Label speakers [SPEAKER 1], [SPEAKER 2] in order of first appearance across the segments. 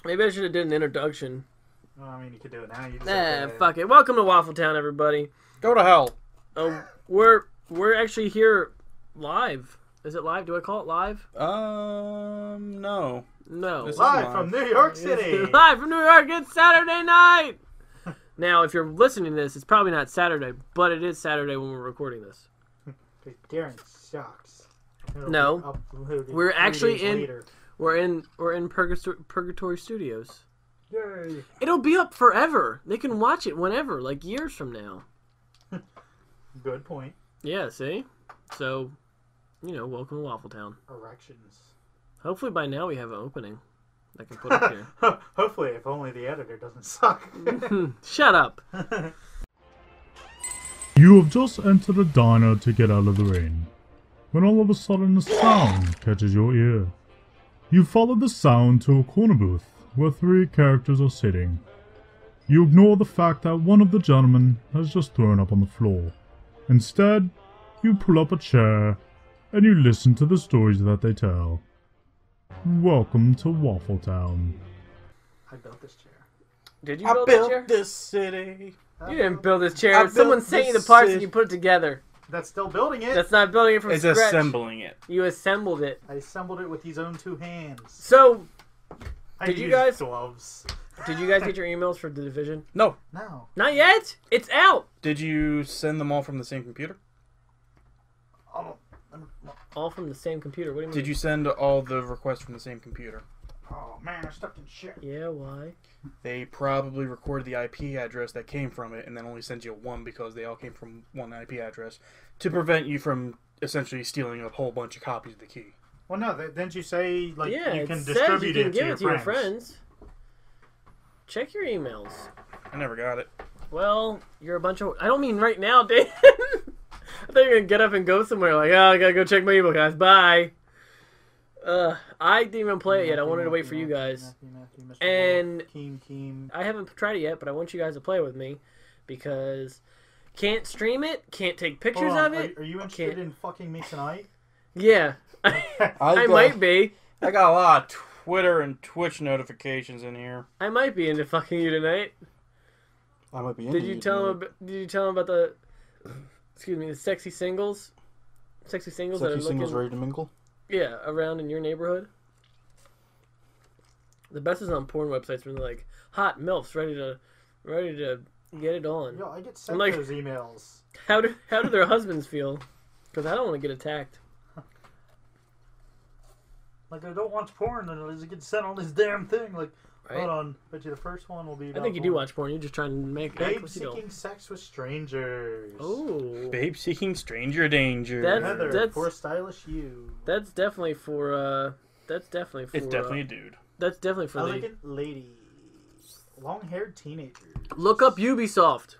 [SPEAKER 1] Maybe I should have did an introduction.
[SPEAKER 2] Well, I mean, you could do it now. You just
[SPEAKER 1] Fuck it. Welcome to WaffleTown, everybody.
[SPEAKER 3] Go to hell.
[SPEAKER 1] We're actually here live. Is it live? Do I call it live?
[SPEAKER 3] No.
[SPEAKER 1] No.
[SPEAKER 3] This is
[SPEAKER 2] live from New York City.
[SPEAKER 1] Live from New York. It's Saturday night. Now, if you're listening to this, it's probably not Saturday, but it is Saturday when we're recording this.
[SPEAKER 2] Darren sucks.
[SPEAKER 1] No, we're actually we're in Purgatory Studios.
[SPEAKER 2] Yay!
[SPEAKER 1] It'll be up forever. They can watch it whenever, like years from now.
[SPEAKER 2] Good point.
[SPEAKER 1] Yeah, see? So, welcome to WaffleTown.
[SPEAKER 2] Erections.
[SPEAKER 1] Hopefully by now we have an opening I can put up here.
[SPEAKER 2] Hopefully, if only the editor doesn't suck.
[SPEAKER 1] Shut up.
[SPEAKER 4] You have just entered a diner to get out of the rain, when all of a sudden a sound catches your ear. You follow the sound to a corner booth where 3 characters are sitting. You ignore the fact that one of the gentlemen has just thrown up on the floor. Instead, you pull up a chair and you listen to the stories that they tell. Welcome to WaffleTown.
[SPEAKER 2] I built this chair.
[SPEAKER 1] Did you
[SPEAKER 3] I
[SPEAKER 1] build
[SPEAKER 3] built
[SPEAKER 1] this chair?
[SPEAKER 3] this city.
[SPEAKER 1] You didn't build this chair. Someone sent you the parts and you put it together.
[SPEAKER 2] That's still building it.
[SPEAKER 1] That's not building it from
[SPEAKER 3] It's
[SPEAKER 1] scratch.
[SPEAKER 3] assembling it.
[SPEAKER 1] You assembled it.
[SPEAKER 2] I assembled it with these own 2 hands.
[SPEAKER 1] So,
[SPEAKER 2] I
[SPEAKER 1] did you
[SPEAKER 2] used
[SPEAKER 1] guys
[SPEAKER 2] gloves?
[SPEAKER 1] Did you guys get your emails for The Division?
[SPEAKER 3] No.
[SPEAKER 2] No.
[SPEAKER 1] Not yet. It's out.
[SPEAKER 3] Did you send them all from the same computer?
[SPEAKER 1] All from the same computer. What do you mean?
[SPEAKER 3] Did you send all the requests from the same computer?
[SPEAKER 2] Oh man, I'm stuck in shit.
[SPEAKER 1] Yeah, why?
[SPEAKER 3] They probably recorded the IP address that came from it and then only sent you one because they all came from one IP address to prevent you from essentially stealing a whole bunch of copies of the key.
[SPEAKER 2] Well, no, didn't you say like
[SPEAKER 1] Yeah,
[SPEAKER 2] you can
[SPEAKER 1] it says
[SPEAKER 2] distribute
[SPEAKER 1] you can
[SPEAKER 2] it
[SPEAKER 1] give
[SPEAKER 2] to your friends?
[SPEAKER 1] Check your emails.
[SPEAKER 3] I never got it.
[SPEAKER 1] Well, you're a bunch of... I don't mean right now, Dan. I thought you were going to get up and go somewhere like, I got to go check my email, guys. Bye. I didn't even play it yet. I wanted to wait for you guys. And I haven't tried it yet, but I want you guys to play with me because can't stream it, can't take pictures of it.
[SPEAKER 2] Are you interested in fucking me tonight?
[SPEAKER 1] Yeah. I might be.
[SPEAKER 3] I got a lot of Twitter and Twitch notifications in here.
[SPEAKER 1] I might be into fucking you tonight.
[SPEAKER 3] I might be.
[SPEAKER 1] Did you tell him about the? Excuse me, the sexy singles. Sexy singles that are looking
[SPEAKER 3] ready to mingle.
[SPEAKER 1] Yeah, around in your neighborhood. The best is on porn websites where they're like hot milfs ready to get it on.
[SPEAKER 2] Yo, I get sent
[SPEAKER 1] like,
[SPEAKER 2] those emails.
[SPEAKER 1] How do their husbands feel? Because I don't want to get attacked.
[SPEAKER 2] Like, I don't watch porn, and I just get sent on this damn thing. Like,
[SPEAKER 1] Right?
[SPEAKER 2] hold on. Bet you the first one will be about
[SPEAKER 1] I think you do watch porn. You're just trying to make
[SPEAKER 2] Babe seeking sex with strangers.
[SPEAKER 1] Oh.
[SPEAKER 3] Babe seeking stranger danger.
[SPEAKER 2] Heather, for stylish you.
[SPEAKER 1] That's definitely for,
[SPEAKER 3] It's definitely a dude.
[SPEAKER 1] That's definitely for
[SPEAKER 2] elegant ladies. Long-haired teenagers.
[SPEAKER 1] Look up Ubisoft.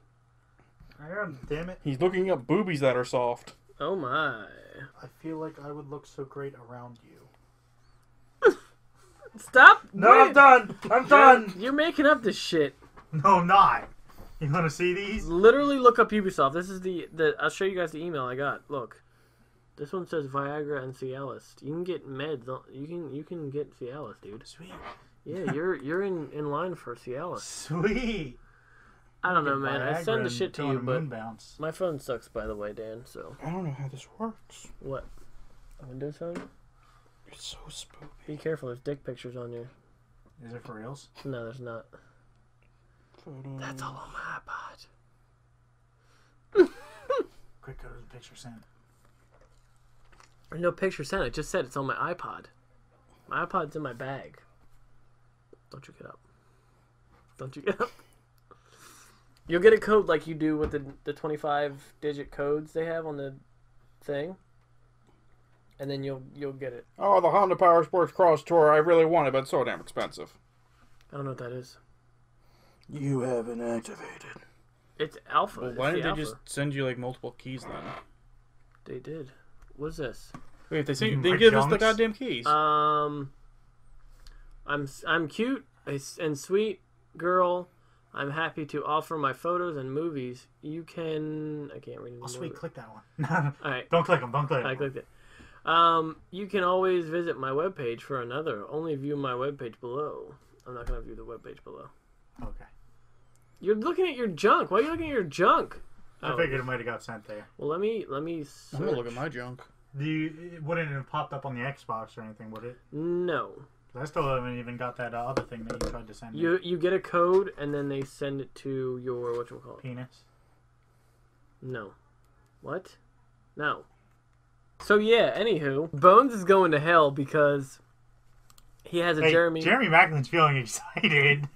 [SPEAKER 2] Damn it.
[SPEAKER 3] He's looking up boobies that are soft.
[SPEAKER 1] Oh my.
[SPEAKER 2] I feel like I would look so great around you.
[SPEAKER 1] Stop!
[SPEAKER 2] No, I'm done! I'm done!
[SPEAKER 1] You're making up this shit.
[SPEAKER 2] No, I'm not. You want to see these?
[SPEAKER 1] Literally look up Ubisoft. This is the I'll show you guys the email I got. Look. This one says Viagra and Cialis. You can get meds. You can get Cialis, dude.
[SPEAKER 2] Sweet.
[SPEAKER 1] Yeah, you're in line for Cialis.
[SPEAKER 2] Sweet.
[SPEAKER 1] I don't know, man. I send the shit to you, but
[SPEAKER 2] bounce.
[SPEAKER 1] my phone sucks, by the way, Dan. So
[SPEAKER 3] I don't know how this works.
[SPEAKER 1] what? Windows phone?
[SPEAKER 3] It's so spooky.
[SPEAKER 1] Be careful. There's dick pictures on there.
[SPEAKER 2] Is it for reals?
[SPEAKER 1] No, there's not. That's all on my iPod.
[SPEAKER 2] Quick, go to the picture sent.
[SPEAKER 1] There's no picture sent. It just said it's on my iPod. My iPod's in my bag. Don't you get up. Don't you get up. You'll get a code like you do with the 25-digit codes they have on the thing. And then you'll get it.
[SPEAKER 3] Oh, the Honda Power Sports Cross Tour. I really want it, but it's so damn expensive.
[SPEAKER 1] I don't know what that is.
[SPEAKER 3] You haven't activated.
[SPEAKER 1] It's alpha.
[SPEAKER 3] Well,
[SPEAKER 1] It's
[SPEAKER 3] why
[SPEAKER 1] the
[SPEAKER 3] didn't they
[SPEAKER 1] alpha.
[SPEAKER 3] just send you like multiple keys then?
[SPEAKER 1] They did. What's this?
[SPEAKER 3] Wait, if they sent you, they give us the
[SPEAKER 2] Junks?
[SPEAKER 3] goddamn keys.
[SPEAKER 1] I'm cute and sweet girl. I'm happy to offer my photos and movies. You can... I can't read anymore.
[SPEAKER 2] Oh, sweet. Click that one.
[SPEAKER 1] All right.
[SPEAKER 2] Don't click them. Don't click them.
[SPEAKER 1] I clicked it. You can always visit my webpage for another. Only view my webpage below. I'm not gonna view the webpage below.
[SPEAKER 5] Okay.
[SPEAKER 1] You're looking at your junk. Why are you looking at your junk?
[SPEAKER 5] I figured it might have got sent there.
[SPEAKER 1] Well, let me. Search.
[SPEAKER 3] I'm gonna look at my junk.
[SPEAKER 5] It wouldn't have popped up on the Xbox or anything, would it?
[SPEAKER 1] No.
[SPEAKER 5] I still haven't even got that other thing that you tried to send me.
[SPEAKER 1] You get a code and then they send it to your whatchamacallit.
[SPEAKER 5] Penis.
[SPEAKER 1] No. What? No. So yeah. Anywho, Bones is going to hell because he has a Jeremy.
[SPEAKER 5] Jeremy Maclin's feeling excited.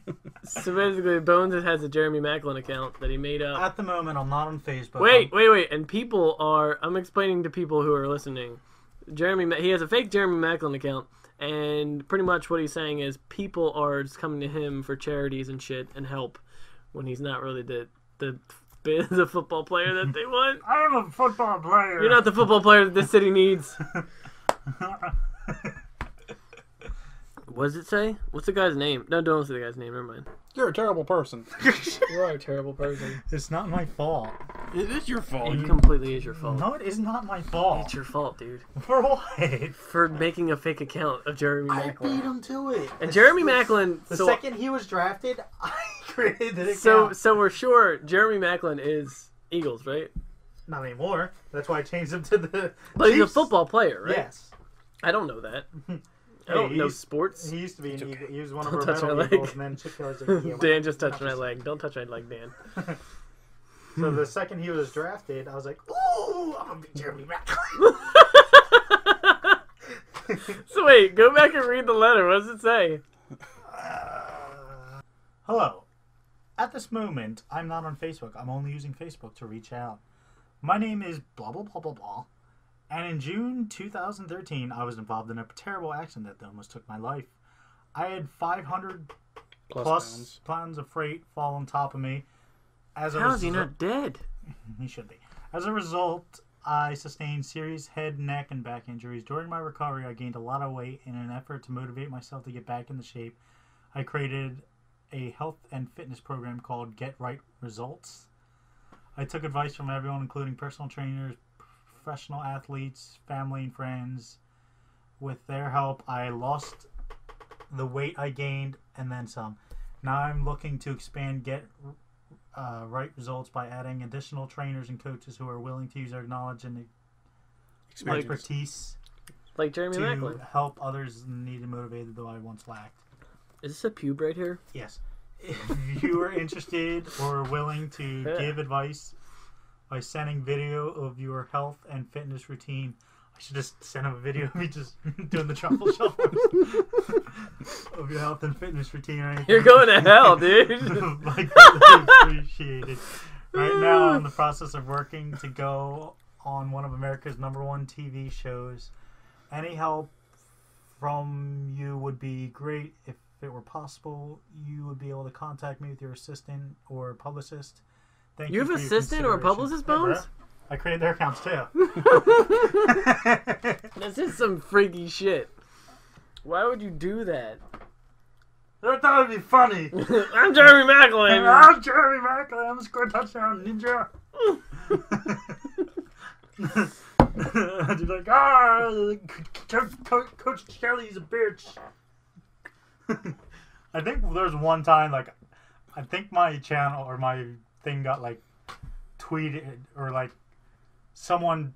[SPEAKER 1] So basically, Bones has a Jeremy Maclin account that he made up.
[SPEAKER 5] At the moment, I'm not on Facebook.
[SPEAKER 1] Wait. And people are... I'm explaining to people who are listening. He has a fake Jeremy Maclin account, and pretty much what he's saying is people are just coming to him for charities and shit and help when he's not really the football player that they want.
[SPEAKER 2] I am a football player.
[SPEAKER 1] You're not the football player that this city needs. What does it say? What's the guy's name? No, don't say the guy's name. Never mind.
[SPEAKER 3] You're a terrible person.
[SPEAKER 1] You are a terrible person.
[SPEAKER 5] It's not my fault.
[SPEAKER 3] It is your fault.
[SPEAKER 1] It completely is your fault.
[SPEAKER 5] No, it is not my fault.
[SPEAKER 1] It's your fault, dude.
[SPEAKER 5] For what?
[SPEAKER 1] For making a fake account of Jeremy
[SPEAKER 5] I
[SPEAKER 1] Maclin.
[SPEAKER 5] beat him to it.
[SPEAKER 1] And Jeremy Maclin...
[SPEAKER 5] The second he was drafted, I created the account.
[SPEAKER 1] So we're sure Jeremy Maclin is Eagles, right?
[SPEAKER 5] Not anymore. That's why I changed him to the
[SPEAKER 1] But he's a
[SPEAKER 5] Chiefs.
[SPEAKER 1] football player, right?
[SPEAKER 5] Yes.
[SPEAKER 1] I don't know that. I don't know sports.
[SPEAKER 5] He used to be an Eagle. He was one of
[SPEAKER 1] Don't
[SPEAKER 5] our
[SPEAKER 1] touch my
[SPEAKER 5] metal
[SPEAKER 1] leg.
[SPEAKER 5] Eagles, and then Chip Kelly's like, yeah,
[SPEAKER 1] Dan just touched my leg. Don't touch my leg, Dan.
[SPEAKER 5] So the second he was drafted, I was like, ooh, I'm going to be Jeremy Maclin.
[SPEAKER 1] So wait, go back and read the letter. What does it say?
[SPEAKER 5] Hello. At this moment, I'm not on Facebook. I'm only using Facebook to reach out. My name is blah, blah, blah, blah, blah. And in June 2013, I was involved in a terrible accident that almost took my life. I had 500 plus pounds of freight fall on top of me.
[SPEAKER 1] How is he not dead?
[SPEAKER 5] He should be. As a result, I sustained serious head, neck, and back injuries. During my recovery, I gained a lot of weight. In an effort to motivate myself to get back into shape, I created a health and fitness program called Get Right Results. I took advice from everyone, including personal trainers, professional athletes, family, and friends. With their help, I lost the weight I gained and then some. Now I'm looking to expand Get Right Results by adding additional trainers and coaches who are willing to use their knowledge and expertise
[SPEAKER 1] Like Jeremy
[SPEAKER 5] to
[SPEAKER 1] Maclin.
[SPEAKER 5] help others needed motivated, though I once lacked.
[SPEAKER 1] Is this a pube right here?
[SPEAKER 5] Yes. If you are interested or willing to give advice by sending video of your health and fitness routine, I should just send him a video of me just doing the truffle shuffles of your health and fitness routine or anything.
[SPEAKER 1] You're going to hell, dude.
[SPEAKER 5] Like, really appreciated. Right now, I'm in the process of working to go on one of America's #1 TV shows. Any help from you would be great. If it were possible, you would be able to contact me with your assistant or publicist. Thank
[SPEAKER 1] You have
[SPEAKER 5] for
[SPEAKER 1] an
[SPEAKER 5] your
[SPEAKER 1] assistant or a
[SPEAKER 5] consideration.
[SPEAKER 1] publicist,
[SPEAKER 5] Yeah,
[SPEAKER 1] Bones?
[SPEAKER 5] bro. I created their accounts too.
[SPEAKER 1] This is some freaky shit. Why would you do that?
[SPEAKER 2] I thought it'd be funny.
[SPEAKER 1] I'm Jeremy Maclin.
[SPEAKER 2] I'm Jeremy Maclin. I'm a score touchdown ninja. I'd be like, Coach Kelly's a bitch.
[SPEAKER 5] I think there's one time, like, I think my channel or my thing got, like, tweeted or, like, someone,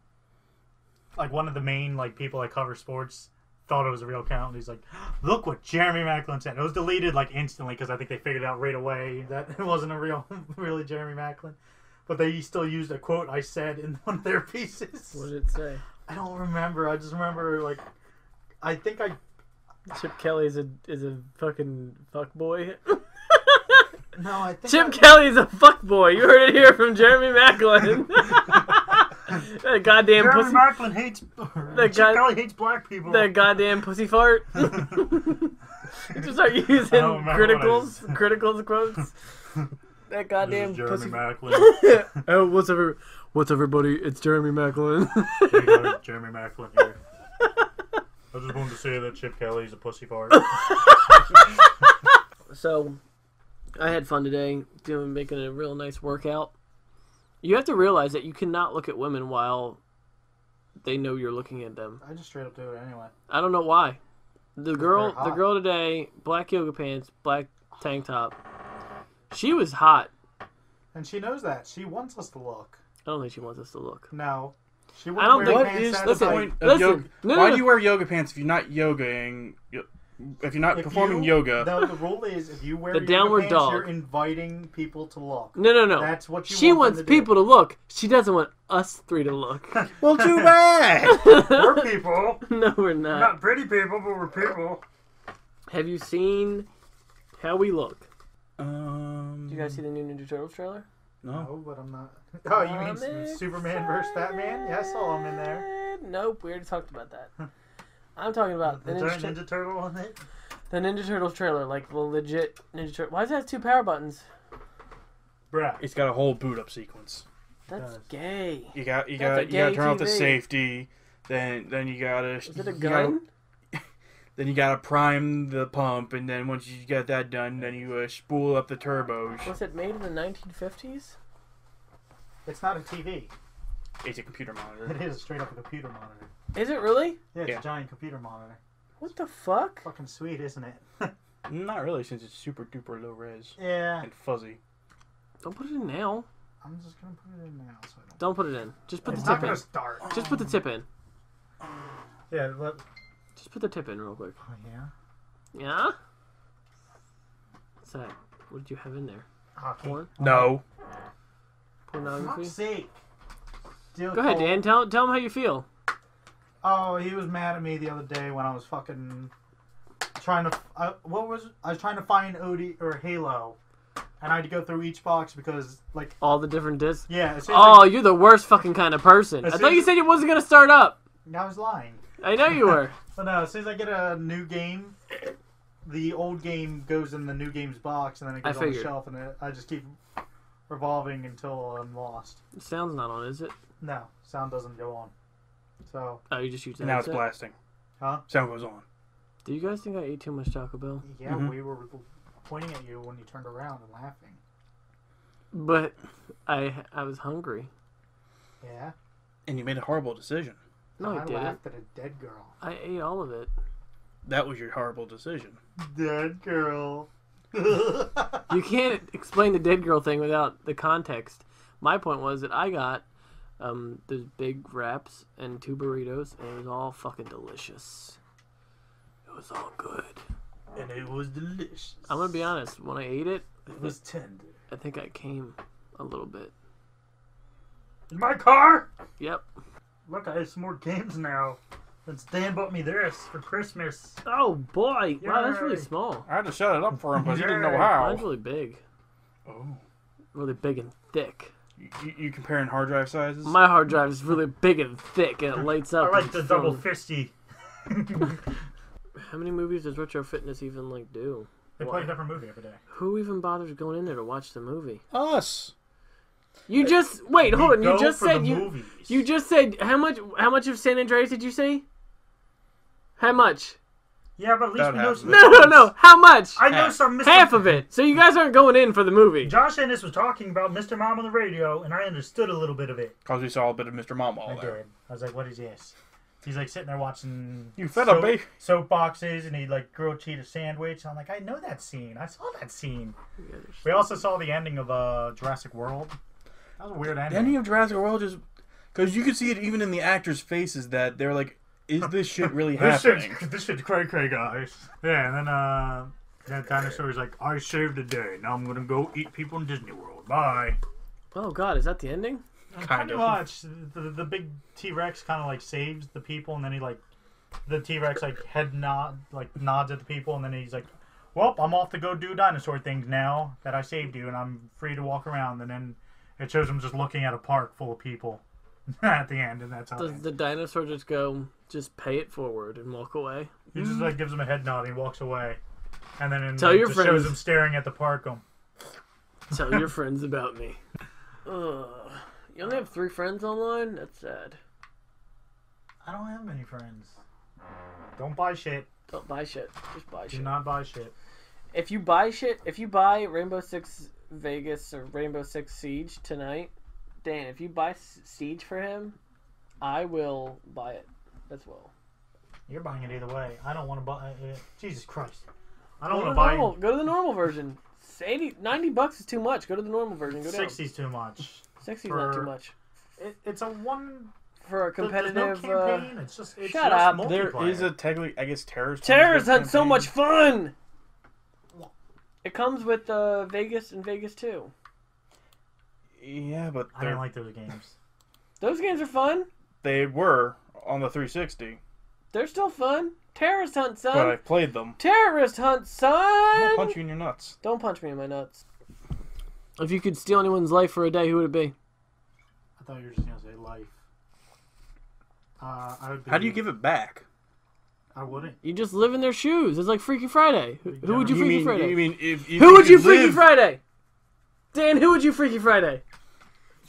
[SPEAKER 5] like, one of the main, like, people that cover sports thought it was a real account. And he's like, look what Jeremy Maclin said. It was deleted, like, instantly because I think they figured out right away that it wasn't a really Jeremy Maclin. But they still used a quote I said in one of their pieces.
[SPEAKER 1] What did it say?
[SPEAKER 5] I don't remember. I just remember, like, I think I...
[SPEAKER 1] Chip Kelly is a fucking fuckboy.
[SPEAKER 5] No, I think
[SPEAKER 1] Chip Kelly is a fuckboy. You heard it here from Jeremy Maclin. That goddamn
[SPEAKER 2] Jeremy
[SPEAKER 1] pussy.
[SPEAKER 2] Maclin hates. Chip Kelly hates black people.
[SPEAKER 1] That goddamn pussy fart. Just start using criticals quotes. That goddamn
[SPEAKER 5] Jeremy
[SPEAKER 1] pussy.
[SPEAKER 5] Maclin.
[SPEAKER 1] Oh, what's everybody? It's Jeremy Maclin.
[SPEAKER 5] Hey guys, Jeremy Maclin here. I just wanted to say that Chip Kelly's a pussy fart.
[SPEAKER 1] So, I had fun today making a real nice workout. You have to realize that you cannot look at women while they know you're looking at them.
[SPEAKER 5] I just straight up do it anyway.
[SPEAKER 1] I don't know why. The girl
[SPEAKER 5] hot.
[SPEAKER 1] today, black yoga pants, black tank top. She was hot.
[SPEAKER 5] And she knows that. She wants us to look.
[SPEAKER 1] I don't think she wants us to look.
[SPEAKER 5] No. She
[SPEAKER 1] I
[SPEAKER 5] wouldn't
[SPEAKER 1] don't
[SPEAKER 5] wear
[SPEAKER 1] think-
[SPEAKER 3] What
[SPEAKER 5] pants
[SPEAKER 3] is
[SPEAKER 5] that
[SPEAKER 3] the
[SPEAKER 5] tight.
[SPEAKER 3] point of
[SPEAKER 1] Listen,
[SPEAKER 3] yoga?
[SPEAKER 1] no,
[SPEAKER 3] Why
[SPEAKER 1] no.
[SPEAKER 3] do you wear yoga pants if you're not yogaing? If you're not
[SPEAKER 5] If
[SPEAKER 3] performing
[SPEAKER 5] you-
[SPEAKER 3] yoga?
[SPEAKER 5] No, the rule is if you wear
[SPEAKER 1] The
[SPEAKER 5] yoga
[SPEAKER 1] downward
[SPEAKER 5] pants,
[SPEAKER 1] dog.
[SPEAKER 5] you're inviting people to look.
[SPEAKER 1] No.
[SPEAKER 5] That's what you
[SPEAKER 1] She
[SPEAKER 5] want
[SPEAKER 1] wants
[SPEAKER 5] them to do.
[SPEAKER 1] people to look. She doesn't want us three to look.
[SPEAKER 3] Well, too bad.
[SPEAKER 2] We're people.
[SPEAKER 1] No, we're
[SPEAKER 2] We're
[SPEAKER 1] not.
[SPEAKER 2] not pretty people, but we're people.
[SPEAKER 1] Have you seen how we look? Did
[SPEAKER 3] Did
[SPEAKER 1] you guys see the new Ninja Turtles trailer?
[SPEAKER 3] No.
[SPEAKER 5] No, but I'm not. Oh, you mean
[SPEAKER 1] I'm
[SPEAKER 5] Superman versus Batman? Yeah, I saw him in there.
[SPEAKER 1] excited. Nope, we already talked about that. I'm talking about the
[SPEAKER 2] Is there a
[SPEAKER 1] Ninja,
[SPEAKER 2] Ninja Turtle on it?
[SPEAKER 1] the Ninja Turtles trailer, like the legit Ninja Turtle. Why does it have 2 power buttons?
[SPEAKER 5] Bruh.
[SPEAKER 3] It's got a whole boot up sequence.
[SPEAKER 1] That's
[SPEAKER 5] does.
[SPEAKER 1] gay.
[SPEAKER 3] You got
[SPEAKER 1] That's a
[SPEAKER 3] gotta
[SPEAKER 1] gay
[SPEAKER 3] turn off the
[SPEAKER 1] TV.
[SPEAKER 3] safety. Then you gotta.
[SPEAKER 1] Is it a
[SPEAKER 3] you gotta-
[SPEAKER 1] gun?
[SPEAKER 3] Then you gotta prime the pump, and then once you get that done, then you spool up the turbos.
[SPEAKER 1] Was it made in the 1950s?
[SPEAKER 5] It's not a TV.
[SPEAKER 3] It's a computer monitor.
[SPEAKER 5] It is straight up a computer monitor.
[SPEAKER 1] Is it really?
[SPEAKER 5] Yeah, it's
[SPEAKER 3] Yeah.
[SPEAKER 5] a giant computer monitor.
[SPEAKER 1] What the fuck?
[SPEAKER 5] Fucking sweet, isn't it?
[SPEAKER 3] Not really, since it's super duper low res
[SPEAKER 5] Yeah.
[SPEAKER 3] and fuzzy.
[SPEAKER 1] Don't put it in now.
[SPEAKER 5] I'm just gonna put it in now so I don't.
[SPEAKER 1] Don't put it in. Just put
[SPEAKER 5] It's
[SPEAKER 1] the
[SPEAKER 5] not
[SPEAKER 1] tip in.
[SPEAKER 5] gonna start.
[SPEAKER 1] Just put the tip in.
[SPEAKER 5] Yeah. Let,
[SPEAKER 1] Just put the tip in real quick.
[SPEAKER 5] oh, yeah.
[SPEAKER 1] Yeah? What's that? What did you have in there?
[SPEAKER 5] Hockey.
[SPEAKER 1] Porn?
[SPEAKER 3] No.
[SPEAKER 5] For
[SPEAKER 1] Pornography?
[SPEAKER 5] fuck's sake. Still
[SPEAKER 1] Go ahead,
[SPEAKER 5] cold.
[SPEAKER 1] Dan. Tell him how you feel.
[SPEAKER 5] Oh, he was mad at me the other day when I was fucking trying to. I was trying to find Odie or Halo, and I had to go through each box because, like,
[SPEAKER 1] All the different discs.
[SPEAKER 5] yeah. As soon
[SPEAKER 1] Oh,
[SPEAKER 5] as
[SPEAKER 1] you're the worst fucking kind of person.
[SPEAKER 5] As
[SPEAKER 1] I
[SPEAKER 5] soon
[SPEAKER 1] thought you
[SPEAKER 5] as-
[SPEAKER 1] said it wasn't going to start up.
[SPEAKER 5] I was lying.
[SPEAKER 1] I know you were.
[SPEAKER 5] But no, as soon as I get a new game, the old game goes in the new game's box, and then it
[SPEAKER 1] I
[SPEAKER 5] goes on the
[SPEAKER 1] figured.
[SPEAKER 5] shelf, and I just keep revolving until I'm lost.
[SPEAKER 1] The sound's not on, is it?
[SPEAKER 5] No, sound doesn't go on. So,
[SPEAKER 1] Oh, you just use the
[SPEAKER 3] Now it's
[SPEAKER 1] headset?
[SPEAKER 3] blasting.
[SPEAKER 5] huh?
[SPEAKER 3] Sound goes on.
[SPEAKER 1] Do you guys think I ate too much Taco Bell?
[SPEAKER 5] Yeah,
[SPEAKER 3] Mhm.
[SPEAKER 5] we were pointing at you when you turned around and laughing.
[SPEAKER 1] But I was hungry.
[SPEAKER 5] Yeah.
[SPEAKER 3] And you made a horrible decision.
[SPEAKER 1] No, I didn't.
[SPEAKER 5] laughed at a dead girl.
[SPEAKER 1] I ate all of it.
[SPEAKER 3] That was your horrible decision.
[SPEAKER 5] Dead girl.
[SPEAKER 1] You can't explain the dead girl thing without the context. My point was that I got those big wraps and 2 burritos, and it was all fucking delicious. It was all good.
[SPEAKER 5] And it was delicious.
[SPEAKER 1] I'm gonna be honest. When I ate it,
[SPEAKER 5] It was tender.
[SPEAKER 1] I think I came a little bit.
[SPEAKER 2] In my car?
[SPEAKER 1] Yep.
[SPEAKER 2] Look, I have some more games now. Since Dan bought me this for Christmas.
[SPEAKER 1] Oh boy! Wow, that's really
[SPEAKER 2] Yay.
[SPEAKER 1] small.
[SPEAKER 3] I had to shut it up for him because he didn't know
[SPEAKER 2] Yay.
[SPEAKER 1] Mine's
[SPEAKER 3] how.
[SPEAKER 1] really big.
[SPEAKER 3] Oh.
[SPEAKER 1] Really big and thick.
[SPEAKER 3] You comparing hard drive sizes?
[SPEAKER 1] My hard drive is really big and thick, and it lights
[SPEAKER 2] I
[SPEAKER 1] up.
[SPEAKER 2] like
[SPEAKER 1] and
[SPEAKER 2] the
[SPEAKER 1] it's
[SPEAKER 2] double
[SPEAKER 1] fun.
[SPEAKER 2] fisty.
[SPEAKER 1] How many movies does Retro Fitness even like do?
[SPEAKER 5] They play a different movie every day.
[SPEAKER 1] Who even bothers going in there to watch the movie?
[SPEAKER 3] Us.
[SPEAKER 1] You just wait, hold on. You
[SPEAKER 2] Go
[SPEAKER 1] just
[SPEAKER 2] for
[SPEAKER 1] said
[SPEAKER 2] the
[SPEAKER 1] you.
[SPEAKER 2] movies.
[SPEAKER 1] You just said how much of San Andreas did you say? How much?
[SPEAKER 2] Yeah, but at least
[SPEAKER 3] About
[SPEAKER 2] we know
[SPEAKER 3] half
[SPEAKER 2] some.
[SPEAKER 3] of it.
[SPEAKER 1] No. How much?
[SPEAKER 2] I know
[SPEAKER 3] Half.
[SPEAKER 2] some. Mr.
[SPEAKER 1] Half of it. So you guys aren't going in for the movie.
[SPEAKER 2] Josh Ennis was talking about Mr. Mom on the radio, and I understood a little bit of it.
[SPEAKER 3] Because we saw a bit of Mr. Mama all
[SPEAKER 5] I
[SPEAKER 3] there.
[SPEAKER 5] did. I was like, what is this? He's like sitting there watching
[SPEAKER 3] You fed a baby.
[SPEAKER 5] soap boxes, and he like grilled cheese sandwich. I'm like, I know that scene. I saw that scene. We also saw the ending of Jurassic World. That was a weird
[SPEAKER 3] The
[SPEAKER 5] ending.
[SPEAKER 3] ending of Jurassic World just... Because you could see it even in the actors' faces that they're like, is this shit really happening?
[SPEAKER 5] This shit's cray, guys. Yeah, and then that dinosaur's like, I saved the day. Now I'm gonna go eat people in Disney World. Bye.
[SPEAKER 1] Oh God, is that the ending?
[SPEAKER 3] Kind
[SPEAKER 5] Pretty
[SPEAKER 3] of.
[SPEAKER 5] much. The big T-Rex kind of like saves the people, and then he like the T-Rex like nods at the people, and then he's like, well, I'm off to go do dinosaur things now that I saved you, and I'm free to walk around. And then it shows him just looking at a park full of people at the end, and that's how it
[SPEAKER 1] Does
[SPEAKER 5] ends.
[SPEAKER 1] the dinosaur just go, just pay it forward and walk away?
[SPEAKER 5] He just like gives him a head nod, and he walks away, and then
[SPEAKER 1] Tell
[SPEAKER 5] it
[SPEAKER 1] your
[SPEAKER 5] just
[SPEAKER 1] friends.
[SPEAKER 5] shows him staring at the park. Going,
[SPEAKER 1] Tell your friends about me. Ugh. You only have 3 friends online? That's sad.
[SPEAKER 5] I don't have many friends. Don't buy shit.
[SPEAKER 1] Don't buy shit. Just buy
[SPEAKER 5] Do
[SPEAKER 1] shit.
[SPEAKER 5] not buy shit.
[SPEAKER 1] If you buy Rainbow Six Vegas or Rainbow Six Siege tonight, Dan, if you buy Siege for him, I will buy it as well.
[SPEAKER 5] You're buying it either way. I don't want to buy it. Jesus Christ. I don't
[SPEAKER 1] Go
[SPEAKER 5] want
[SPEAKER 1] to
[SPEAKER 5] to buy
[SPEAKER 1] normal. Go to the normal version. $90 is too much. Go to the normal version. Go down.
[SPEAKER 5] 60's too much.
[SPEAKER 1] 60's not too much.
[SPEAKER 5] It's a one...
[SPEAKER 1] For a competitive...
[SPEAKER 5] There's no campaign. It's just
[SPEAKER 1] shut up.
[SPEAKER 3] There
[SPEAKER 5] multiplayer.
[SPEAKER 3] is a technically, I guess, Terrorist
[SPEAKER 1] Hunt's so much fun! It comes with Vegas and Vegas 2.
[SPEAKER 3] Yeah, but
[SPEAKER 5] I didn't like those games.
[SPEAKER 1] Those games are fun.
[SPEAKER 3] they were on the 360.
[SPEAKER 1] They're still fun. Terrorist Hunt, son.
[SPEAKER 3] But I played them.
[SPEAKER 1] Terrorist Hunt, son.
[SPEAKER 3] I'll punch you in your nuts.
[SPEAKER 1] Don't punch me in my nuts. If you could steal anyone's life for a day, who would it be?
[SPEAKER 5] I thought you were just going to say life. I would be,
[SPEAKER 3] How do you give it back?
[SPEAKER 5] I wouldn't.
[SPEAKER 1] You just live in their shoes. It's like Freaky Friday. Who would you Freaky Friday?
[SPEAKER 3] You mean if
[SPEAKER 1] Who would you Freaky Friday? Dan, who would you Freaky Friday?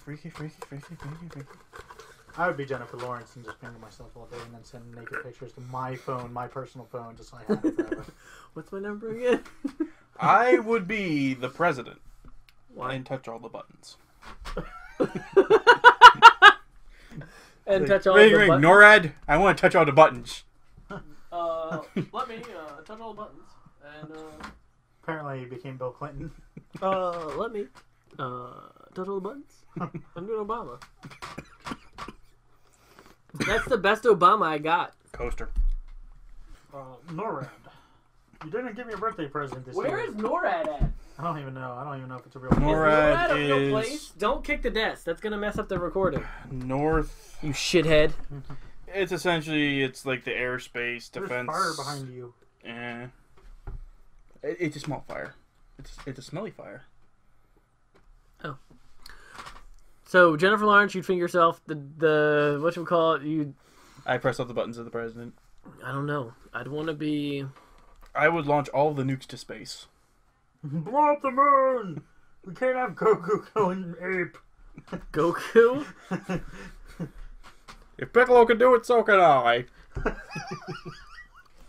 [SPEAKER 3] Freaky.
[SPEAKER 5] I would be Jennifer Lawrence and just finger myself all day and then send naked pictures to my phone, my personal phone, just so I have it forever.
[SPEAKER 1] What's my number again?
[SPEAKER 3] I would be the president.
[SPEAKER 1] Why?
[SPEAKER 3] And touch all the buttons.
[SPEAKER 1] And touch all
[SPEAKER 3] ring,
[SPEAKER 1] the
[SPEAKER 3] ring,
[SPEAKER 1] buttons.
[SPEAKER 3] NORAD, I want to touch all the buttons.
[SPEAKER 1] Let me touch all the buttons. And
[SPEAKER 5] Apparently he became Bill Clinton.
[SPEAKER 1] let me touch all the buttons. I'm doing Obama. That's the best Obama I got.
[SPEAKER 3] Coaster.
[SPEAKER 5] NORAD. You didn't give me a birthday present this year.
[SPEAKER 1] Where is NORAD at?
[SPEAKER 5] I don't even know. I don't even know if it's a real
[SPEAKER 3] NORAD
[SPEAKER 1] Is NORAD a real
[SPEAKER 3] is-
[SPEAKER 1] place? Don't kick the desk. That's gonna mess up the recording.
[SPEAKER 3] North.
[SPEAKER 1] You shithead.
[SPEAKER 3] It's essentially, it's like the airspace
[SPEAKER 5] There's
[SPEAKER 3] defense.
[SPEAKER 5] fire behind you.
[SPEAKER 3] Eh. It's a small fire. It's a smelly fire.
[SPEAKER 1] So Jennifer Lawrence, you'd finger yourself. The whatchamacallit, you.
[SPEAKER 3] I press all the buttons of the president.
[SPEAKER 1] I don't know. I'd want to be.
[SPEAKER 3] I would launch all of the nukes to space.
[SPEAKER 5] Blow up the moon! We can't have Goku going ape.
[SPEAKER 1] Goku.
[SPEAKER 3] If Piccolo can do it, so can I.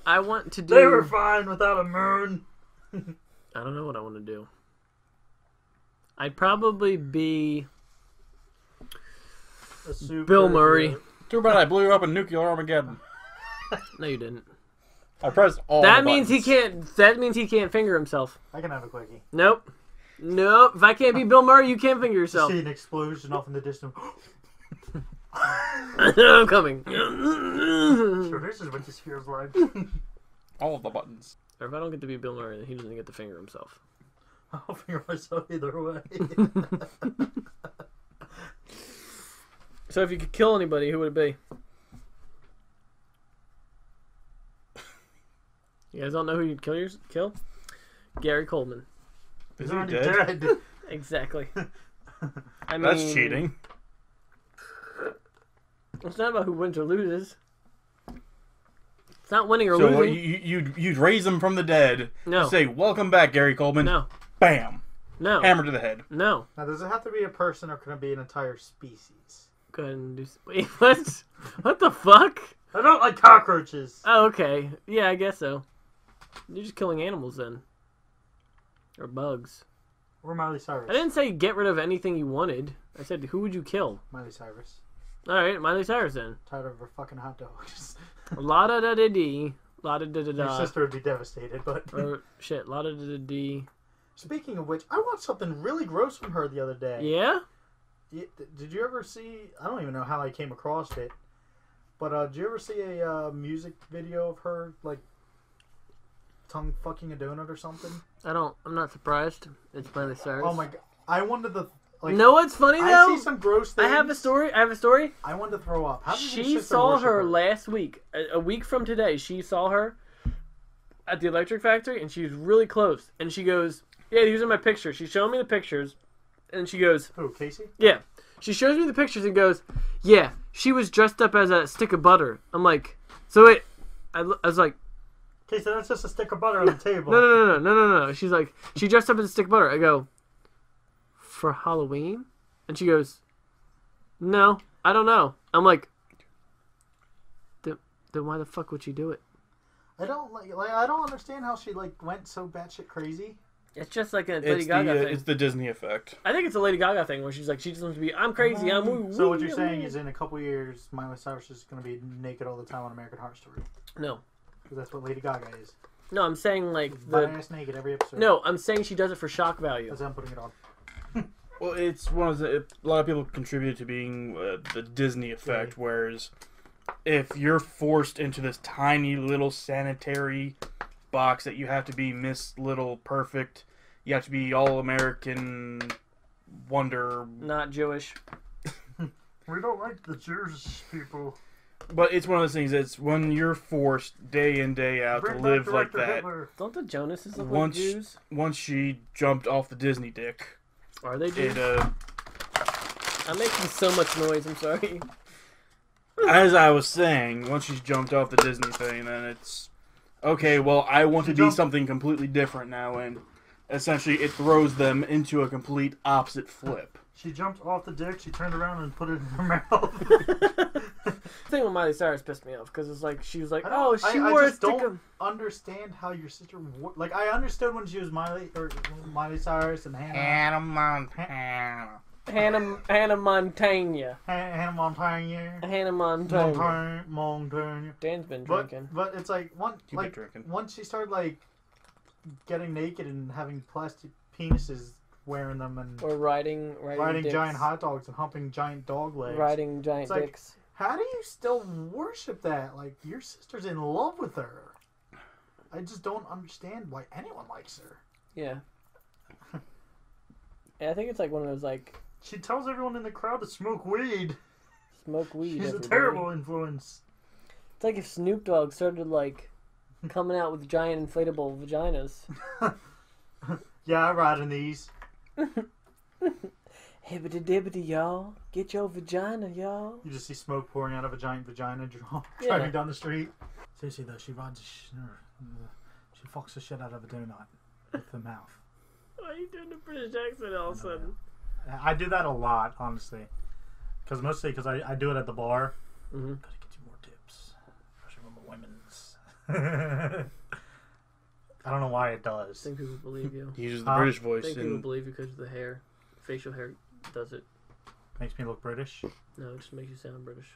[SPEAKER 1] I want to do.
[SPEAKER 5] They were fine without a moon.
[SPEAKER 1] I don't know what I want to do. I'd probably be
[SPEAKER 5] A super
[SPEAKER 1] Bill Murray.
[SPEAKER 3] Too bad I blew up a nuclear Armageddon.
[SPEAKER 1] No, you didn't.
[SPEAKER 3] I pressed all
[SPEAKER 1] That
[SPEAKER 3] the
[SPEAKER 1] means he
[SPEAKER 3] buttons.
[SPEAKER 1] can't. That means he can't finger himself.
[SPEAKER 5] I can have a quickie.
[SPEAKER 1] Nope. Nope. If I can't be Bill Murray, you can't finger yourself.
[SPEAKER 5] See an explosion off in the distance.
[SPEAKER 1] I'm coming.
[SPEAKER 5] So this is what this feels like.
[SPEAKER 3] All of the buttons.
[SPEAKER 1] Or if I don't get to be Bill Murray, then he doesn't get to finger himself.
[SPEAKER 5] I'll figure myself either way.
[SPEAKER 1] So if you could kill anybody, who would it be? You guys don't know who you'd kill? Gary Coleman.
[SPEAKER 3] Is
[SPEAKER 5] He's
[SPEAKER 3] he
[SPEAKER 5] already
[SPEAKER 3] dead?
[SPEAKER 5] dead.
[SPEAKER 1] Exactly. I mean,
[SPEAKER 3] That's cheating.
[SPEAKER 1] It's not about who wins or loses. It's not winning or
[SPEAKER 3] So
[SPEAKER 1] losing.
[SPEAKER 3] you'd raise him from the dead.
[SPEAKER 1] No.
[SPEAKER 3] Say, welcome back, Gary Coleman.
[SPEAKER 1] No.
[SPEAKER 3] Bam.
[SPEAKER 1] No.
[SPEAKER 3] Hammer to the head.
[SPEAKER 1] No.
[SPEAKER 5] Now, does it have to be a person or can it be an entire species?
[SPEAKER 1] Go ahead and do. Wait, what? What the fuck?
[SPEAKER 5] I don't like cockroaches.
[SPEAKER 1] Oh, okay. Yeah, I guess so. You're just killing animals then. Or bugs.
[SPEAKER 5] Or Miley Cyrus.
[SPEAKER 1] I didn't say get rid of anything you wanted. I said who would you kill?
[SPEAKER 5] Miley Cyrus.
[SPEAKER 1] Alright, Miley Cyrus then.
[SPEAKER 5] Tired of her fucking hot dogs.
[SPEAKER 1] La da da da dee. La da da da
[SPEAKER 5] Your
[SPEAKER 1] da.
[SPEAKER 5] sister would be devastated, but...
[SPEAKER 1] Or shit, la da da da dee.
[SPEAKER 5] Speaking of which, I watched something really gross from her the other day.
[SPEAKER 1] Yeah?
[SPEAKER 5] Did you ever see... I don't even know how I came across it. But did you ever see a music video of her, like, tongue fucking a donut or something?
[SPEAKER 1] I'm not surprised. It's Miley Cyrus.
[SPEAKER 5] Oh my god. I wanted to... Like,
[SPEAKER 1] You know what's funny though?
[SPEAKER 5] I see some gross things.
[SPEAKER 1] I have a story.
[SPEAKER 5] I wanted to throw up. How did
[SPEAKER 1] She
[SPEAKER 5] your sister
[SPEAKER 1] saw
[SPEAKER 5] worship
[SPEAKER 1] her last week. A week from today, she saw her at the electric factory, and she's really close. And she goes, yeah, these are my pictures. She's showing me the pictures, and she goes,
[SPEAKER 5] Who, Casey?
[SPEAKER 1] yeah. She shows me the pictures and goes, yeah, she was dressed up as a stick of butter. I'm like, so wait. I was like,
[SPEAKER 5] Casey, that's just a stick of butter on the table.
[SPEAKER 1] no. She's like, she dressed up as a stick of butter. I go, for Halloween? And she goes, no, I don't know. I'm like, then why the fuck would she do it?
[SPEAKER 5] I don't I don't understand how she like went so batshit crazy.
[SPEAKER 1] It's just like a Lady Gaga thing.
[SPEAKER 3] It's the Disney effect.
[SPEAKER 1] I think it's a Lady Gaga thing where she's like, she just wants to be, I'm crazy, I'm woo.
[SPEAKER 5] So what you're saying is in a couple years, Miley Cyrus is going to be naked all the time on American Horror Story.
[SPEAKER 1] No.
[SPEAKER 5] Because that's what Lady Gaga is.
[SPEAKER 1] No, I'm saying like
[SPEAKER 5] Butt-ass naked every episode.
[SPEAKER 1] No, I'm saying she does it for shock value.
[SPEAKER 5] That's how I'm putting it on.
[SPEAKER 3] Well, it's one of the... A lot of people contribute to being the Disney effect,
[SPEAKER 5] Yeah.
[SPEAKER 3] whereas if you're forced into this tiny little sanitary box that you have to be Miss Little Perfect, you have to be all-American wonder...
[SPEAKER 1] Not Jewish.
[SPEAKER 2] We don't like the Jewish people.
[SPEAKER 3] But it's one of those things that's when you're forced day in, day out to live like that.
[SPEAKER 2] Hitler.
[SPEAKER 1] Don't the Jonases look like
[SPEAKER 3] Once,
[SPEAKER 1] Jews?
[SPEAKER 3] once she jumped off the Disney dick,
[SPEAKER 1] Are they Jews?
[SPEAKER 3] it,
[SPEAKER 1] I'm making so much noise, I'm sorry.
[SPEAKER 3] as I was saying, once she's jumped off the Disney thing, then it's okay. Well, I want to be something completely different now, and essentially it throws them into a complete opposite flip.
[SPEAKER 2] She jumped off the dick, she turned around and put it in her mouth.
[SPEAKER 1] The thing with Miley Cyrus pissed me off because it's like she was like, "Oh, she wore a
[SPEAKER 5] just
[SPEAKER 1] stick
[SPEAKER 5] don't
[SPEAKER 1] of."
[SPEAKER 5] understand how your sister like. I understood when she was Miley Cyrus and Hannah.
[SPEAKER 3] Hannah Montana.
[SPEAKER 1] Hannah Montana.
[SPEAKER 5] Hannah Montana.
[SPEAKER 1] Hannah Montana.
[SPEAKER 5] Montana.
[SPEAKER 1] Dan's been drinking.
[SPEAKER 5] But it's like
[SPEAKER 3] Keep it drinking.
[SPEAKER 5] once she started like getting naked and having plastic penises wearing them and
[SPEAKER 1] Or riding dicks.
[SPEAKER 5] giant hot dogs and humping giant dog legs.
[SPEAKER 1] Riding giant
[SPEAKER 5] It's like,
[SPEAKER 1] dicks.
[SPEAKER 5] How do you still worship that? Like, your sister's in love with her. I just don't understand why anyone likes her.
[SPEAKER 1] Yeah. Yeah, I think it's like one of those like
[SPEAKER 2] She tells everyone in the crowd to smoke weed.
[SPEAKER 1] smoke weed.
[SPEAKER 2] She's a
[SPEAKER 1] every
[SPEAKER 2] terrible
[SPEAKER 1] day.
[SPEAKER 2] influence.
[SPEAKER 1] It's like if Snoop Dogg started like coming out with giant inflatable vaginas.
[SPEAKER 5] Yeah, I ride in these.
[SPEAKER 1] Hibbity dibbity, y'all. Get your vagina, y'all.
[SPEAKER 5] You just see smoke pouring out of a giant vagina
[SPEAKER 1] Yeah.
[SPEAKER 5] driving down the street. Seriously though, she rides she fucks the shit out of a donut with the mouth.
[SPEAKER 1] Why are you doing the British accent all of a sudden?
[SPEAKER 5] I do that a lot, honestly. Mostly because I do it at the bar.
[SPEAKER 1] Mm-hmm.
[SPEAKER 5] Gotta get you more tips. Especially when the women's. I don't know why it
[SPEAKER 1] I
[SPEAKER 5] does.
[SPEAKER 1] think people believe you.
[SPEAKER 3] He uses the British
[SPEAKER 1] I
[SPEAKER 3] voice.
[SPEAKER 1] think people
[SPEAKER 3] And
[SPEAKER 1] believe you because of the hair. Facial hair does it.
[SPEAKER 5] Makes me look British.
[SPEAKER 1] No, it just makes you sound British.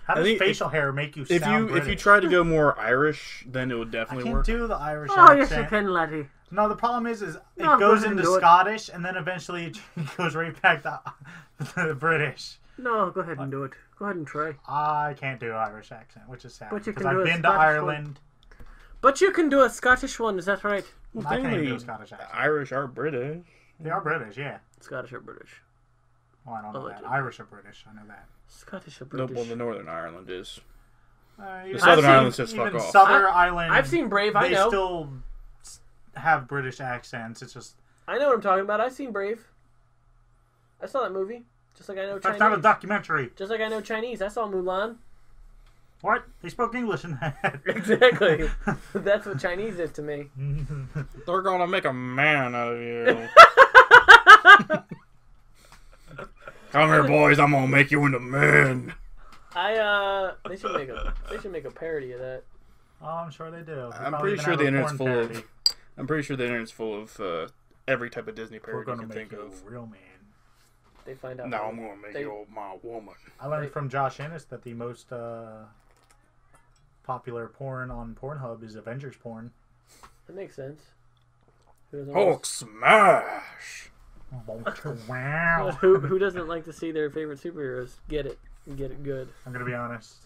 [SPEAKER 5] How
[SPEAKER 3] I
[SPEAKER 5] does
[SPEAKER 3] think
[SPEAKER 5] facial hair make you sound British?
[SPEAKER 3] if you try to go more Irish, then it would
[SPEAKER 5] I
[SPEAKER 3] definitely
[SPEAKER 5] can't
[SPEAKER 3] work.
[SPEAKER 5] do the Irish
[SPEAKER 1] Oh, yes, you
[SPEAKER 5] accent.
[SPEAKER 1] can, laddie.
[SPEAKER 5] No, the problem is
[SPEAKER 1] No,
[SPEAKER 5] it goes
[SPEAKER 1] go ahead and
[SPEAKER 5] into
[SPEAKER 1] do it.
[SPEAKER 5] Scottish and then eventually it goes right back to the British.
[SPEAKER 1] No, go ahead and do it. Go ahead and try.
[SPEAKER 5] I can't do Irish accent, which is sad.
[SPEAKER 1] But you
[SPEAKER 5] Because
[SPEAKER 1] can do
[SPEAKER 5] I've
[SPEAKER 1] a
[SPEAKER 5] been to
[SPEAKER 1] Scottish
[SPEAKER 5] Ireland.
[SPEAKER 1] But you can do a Scottish one, is that right?
[SPEAKER 3] Well,
[SPEAKER 5] I can't even do a
[SPEAKER 3] technically,
[SPEAKER 5] Scottish accent.
[SPEAKER 3] Irish are British.
[SPEAKER 5] They are British, yeah.
[SPEAKER 1] Scottish or British?
[SPEAKER 5] Well, I don't know that.
[SPEAKER 1] Allegedly.
[SPEAKER 5] Irish are British, I know that.
[SPEAKER 1] Scottish or
[SPEAKER 3] No,
[SPEAKER 1] British?
[SPEAKER 3] well, the Northern Ireland is.
[SPEAKER 5] Even
[SPEAKER 3] Southern
[SPEAKER 1] seen-
[SPEAKER 3] Ireland says fuck
[SPEAKER 5] even
[SPEAKER 3] off.
[SPEAKER 5] Southern Island,
[SPEAKER 1] I've seen Brave, I
[SPEAKER 5] they
[SPEAKER 1] know.
[SPEAKER 5] still have British accents. It's just
[SPEAKER 1] I know what I'm talking about. I've seen Brave. I saw that movie. Just like I know
[SPEAKER 5] that's
[SPEAKER 1] Chinese.
[SPEAKER 5] not a documentary.
[SPEAKER 1] Just like I know Chinese. I saw Mulan.
[SPEAKER 5] What? They spoke English in that.
[SPEAKER 1] Exactly. That's what Chinese is to me.
[SPEAKER 3] They're gonna make a man out of you. Come here, boys. I'm gonna make you into man.
[SPEAKER 1] They should make a parody of that.
[SPEAKER 5] Oh, I'm sure they do. They
[SPEAKER 3] I'm
[SPEAKER 5] probably
[SPEAKER 3] pretty
[SPEAKER 5] even
[SPEAKER 3] sure
[SPEAKER 5] have
[SPEAKER 3] the
[SPEAKER 5] a
[SPEAKER 3] internet's
[SPEAKER 5] porn
[SPEAKER 3] full
[SPEAKER 5] parody.
[SPEAKER 3] of. I'm pretty sure the internet's full of every type of Disney
[SPEAKER 5] We're
[SPEAKER 3] parody you
[SPEAKER 5] gonna
[SPEAKER 3] can
[SPEAKER 5] make
[SPEAKER 3] think
[SPEAKER 5] you
[SPEAKER 3] of.
[SPEAKER 5] a real man.
[SPEAKER 1] They find out.
[SPEAKER 3] No, I'm gonna make
[SPEAKER 1] They-
[SPEAKER 3] you my woman.
[SPEAKER 5] I learned from Josh Ennis that the most popular porn on Pornhub is Avengers porn.
[SPEAKER 1] That makes sense. Who doesn't,
[SPEAKER 3] Hulk smash.
[SPEAKER 5] Wow.
[SPEAKER 1] who doesn't like to see their favorite superheroes get it and get it good?
[SPEAKER 5] I'm gonna be honest.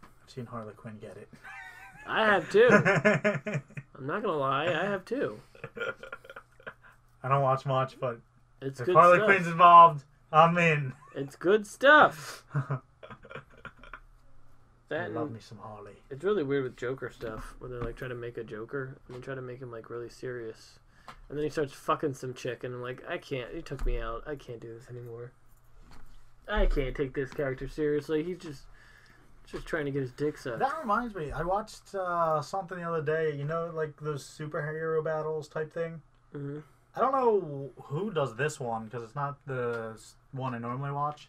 [SPEAKER 5] I've seen Harley Quinn get it.
[SPEAKER 1] I have too. I'm not gonna lie, I have too.
[SPEAKER 5] I don't watch much, but
[SPEAKER 1] It's
[SPEAKER 5] if
[SPEAKER 1] good
[SPEAKER 5] Harley
[SPEAKER 1] stuff.
[SPEAKER 5] Quinn's involved, I'm in.
[SPEAKER 1] It's good stuff.
[SPEAKER 5] I
[SPEAKER 1] That
[SPEAKER 5] love
[SPEAKER 1] and
[SPEAKER 5] me some Harley.
[SPEAKER 1] it's really weird with Joker stuff when they're like trying to make a Joker and they try to make him like really serious, and then he starts fucking some chick and I'm like, I can't. He took me out. I can't do this anymore. I can't take this character seriously. He's just trying to get his dick sucked.
[SPEAKER 5] That reminds me, I watched something the other day. You know, like those superhero battles type thing.
[SPEAKER 1] Mm-hmm.
[SPEAKER 5] I don't know who does this one because it's not the one I normally watch,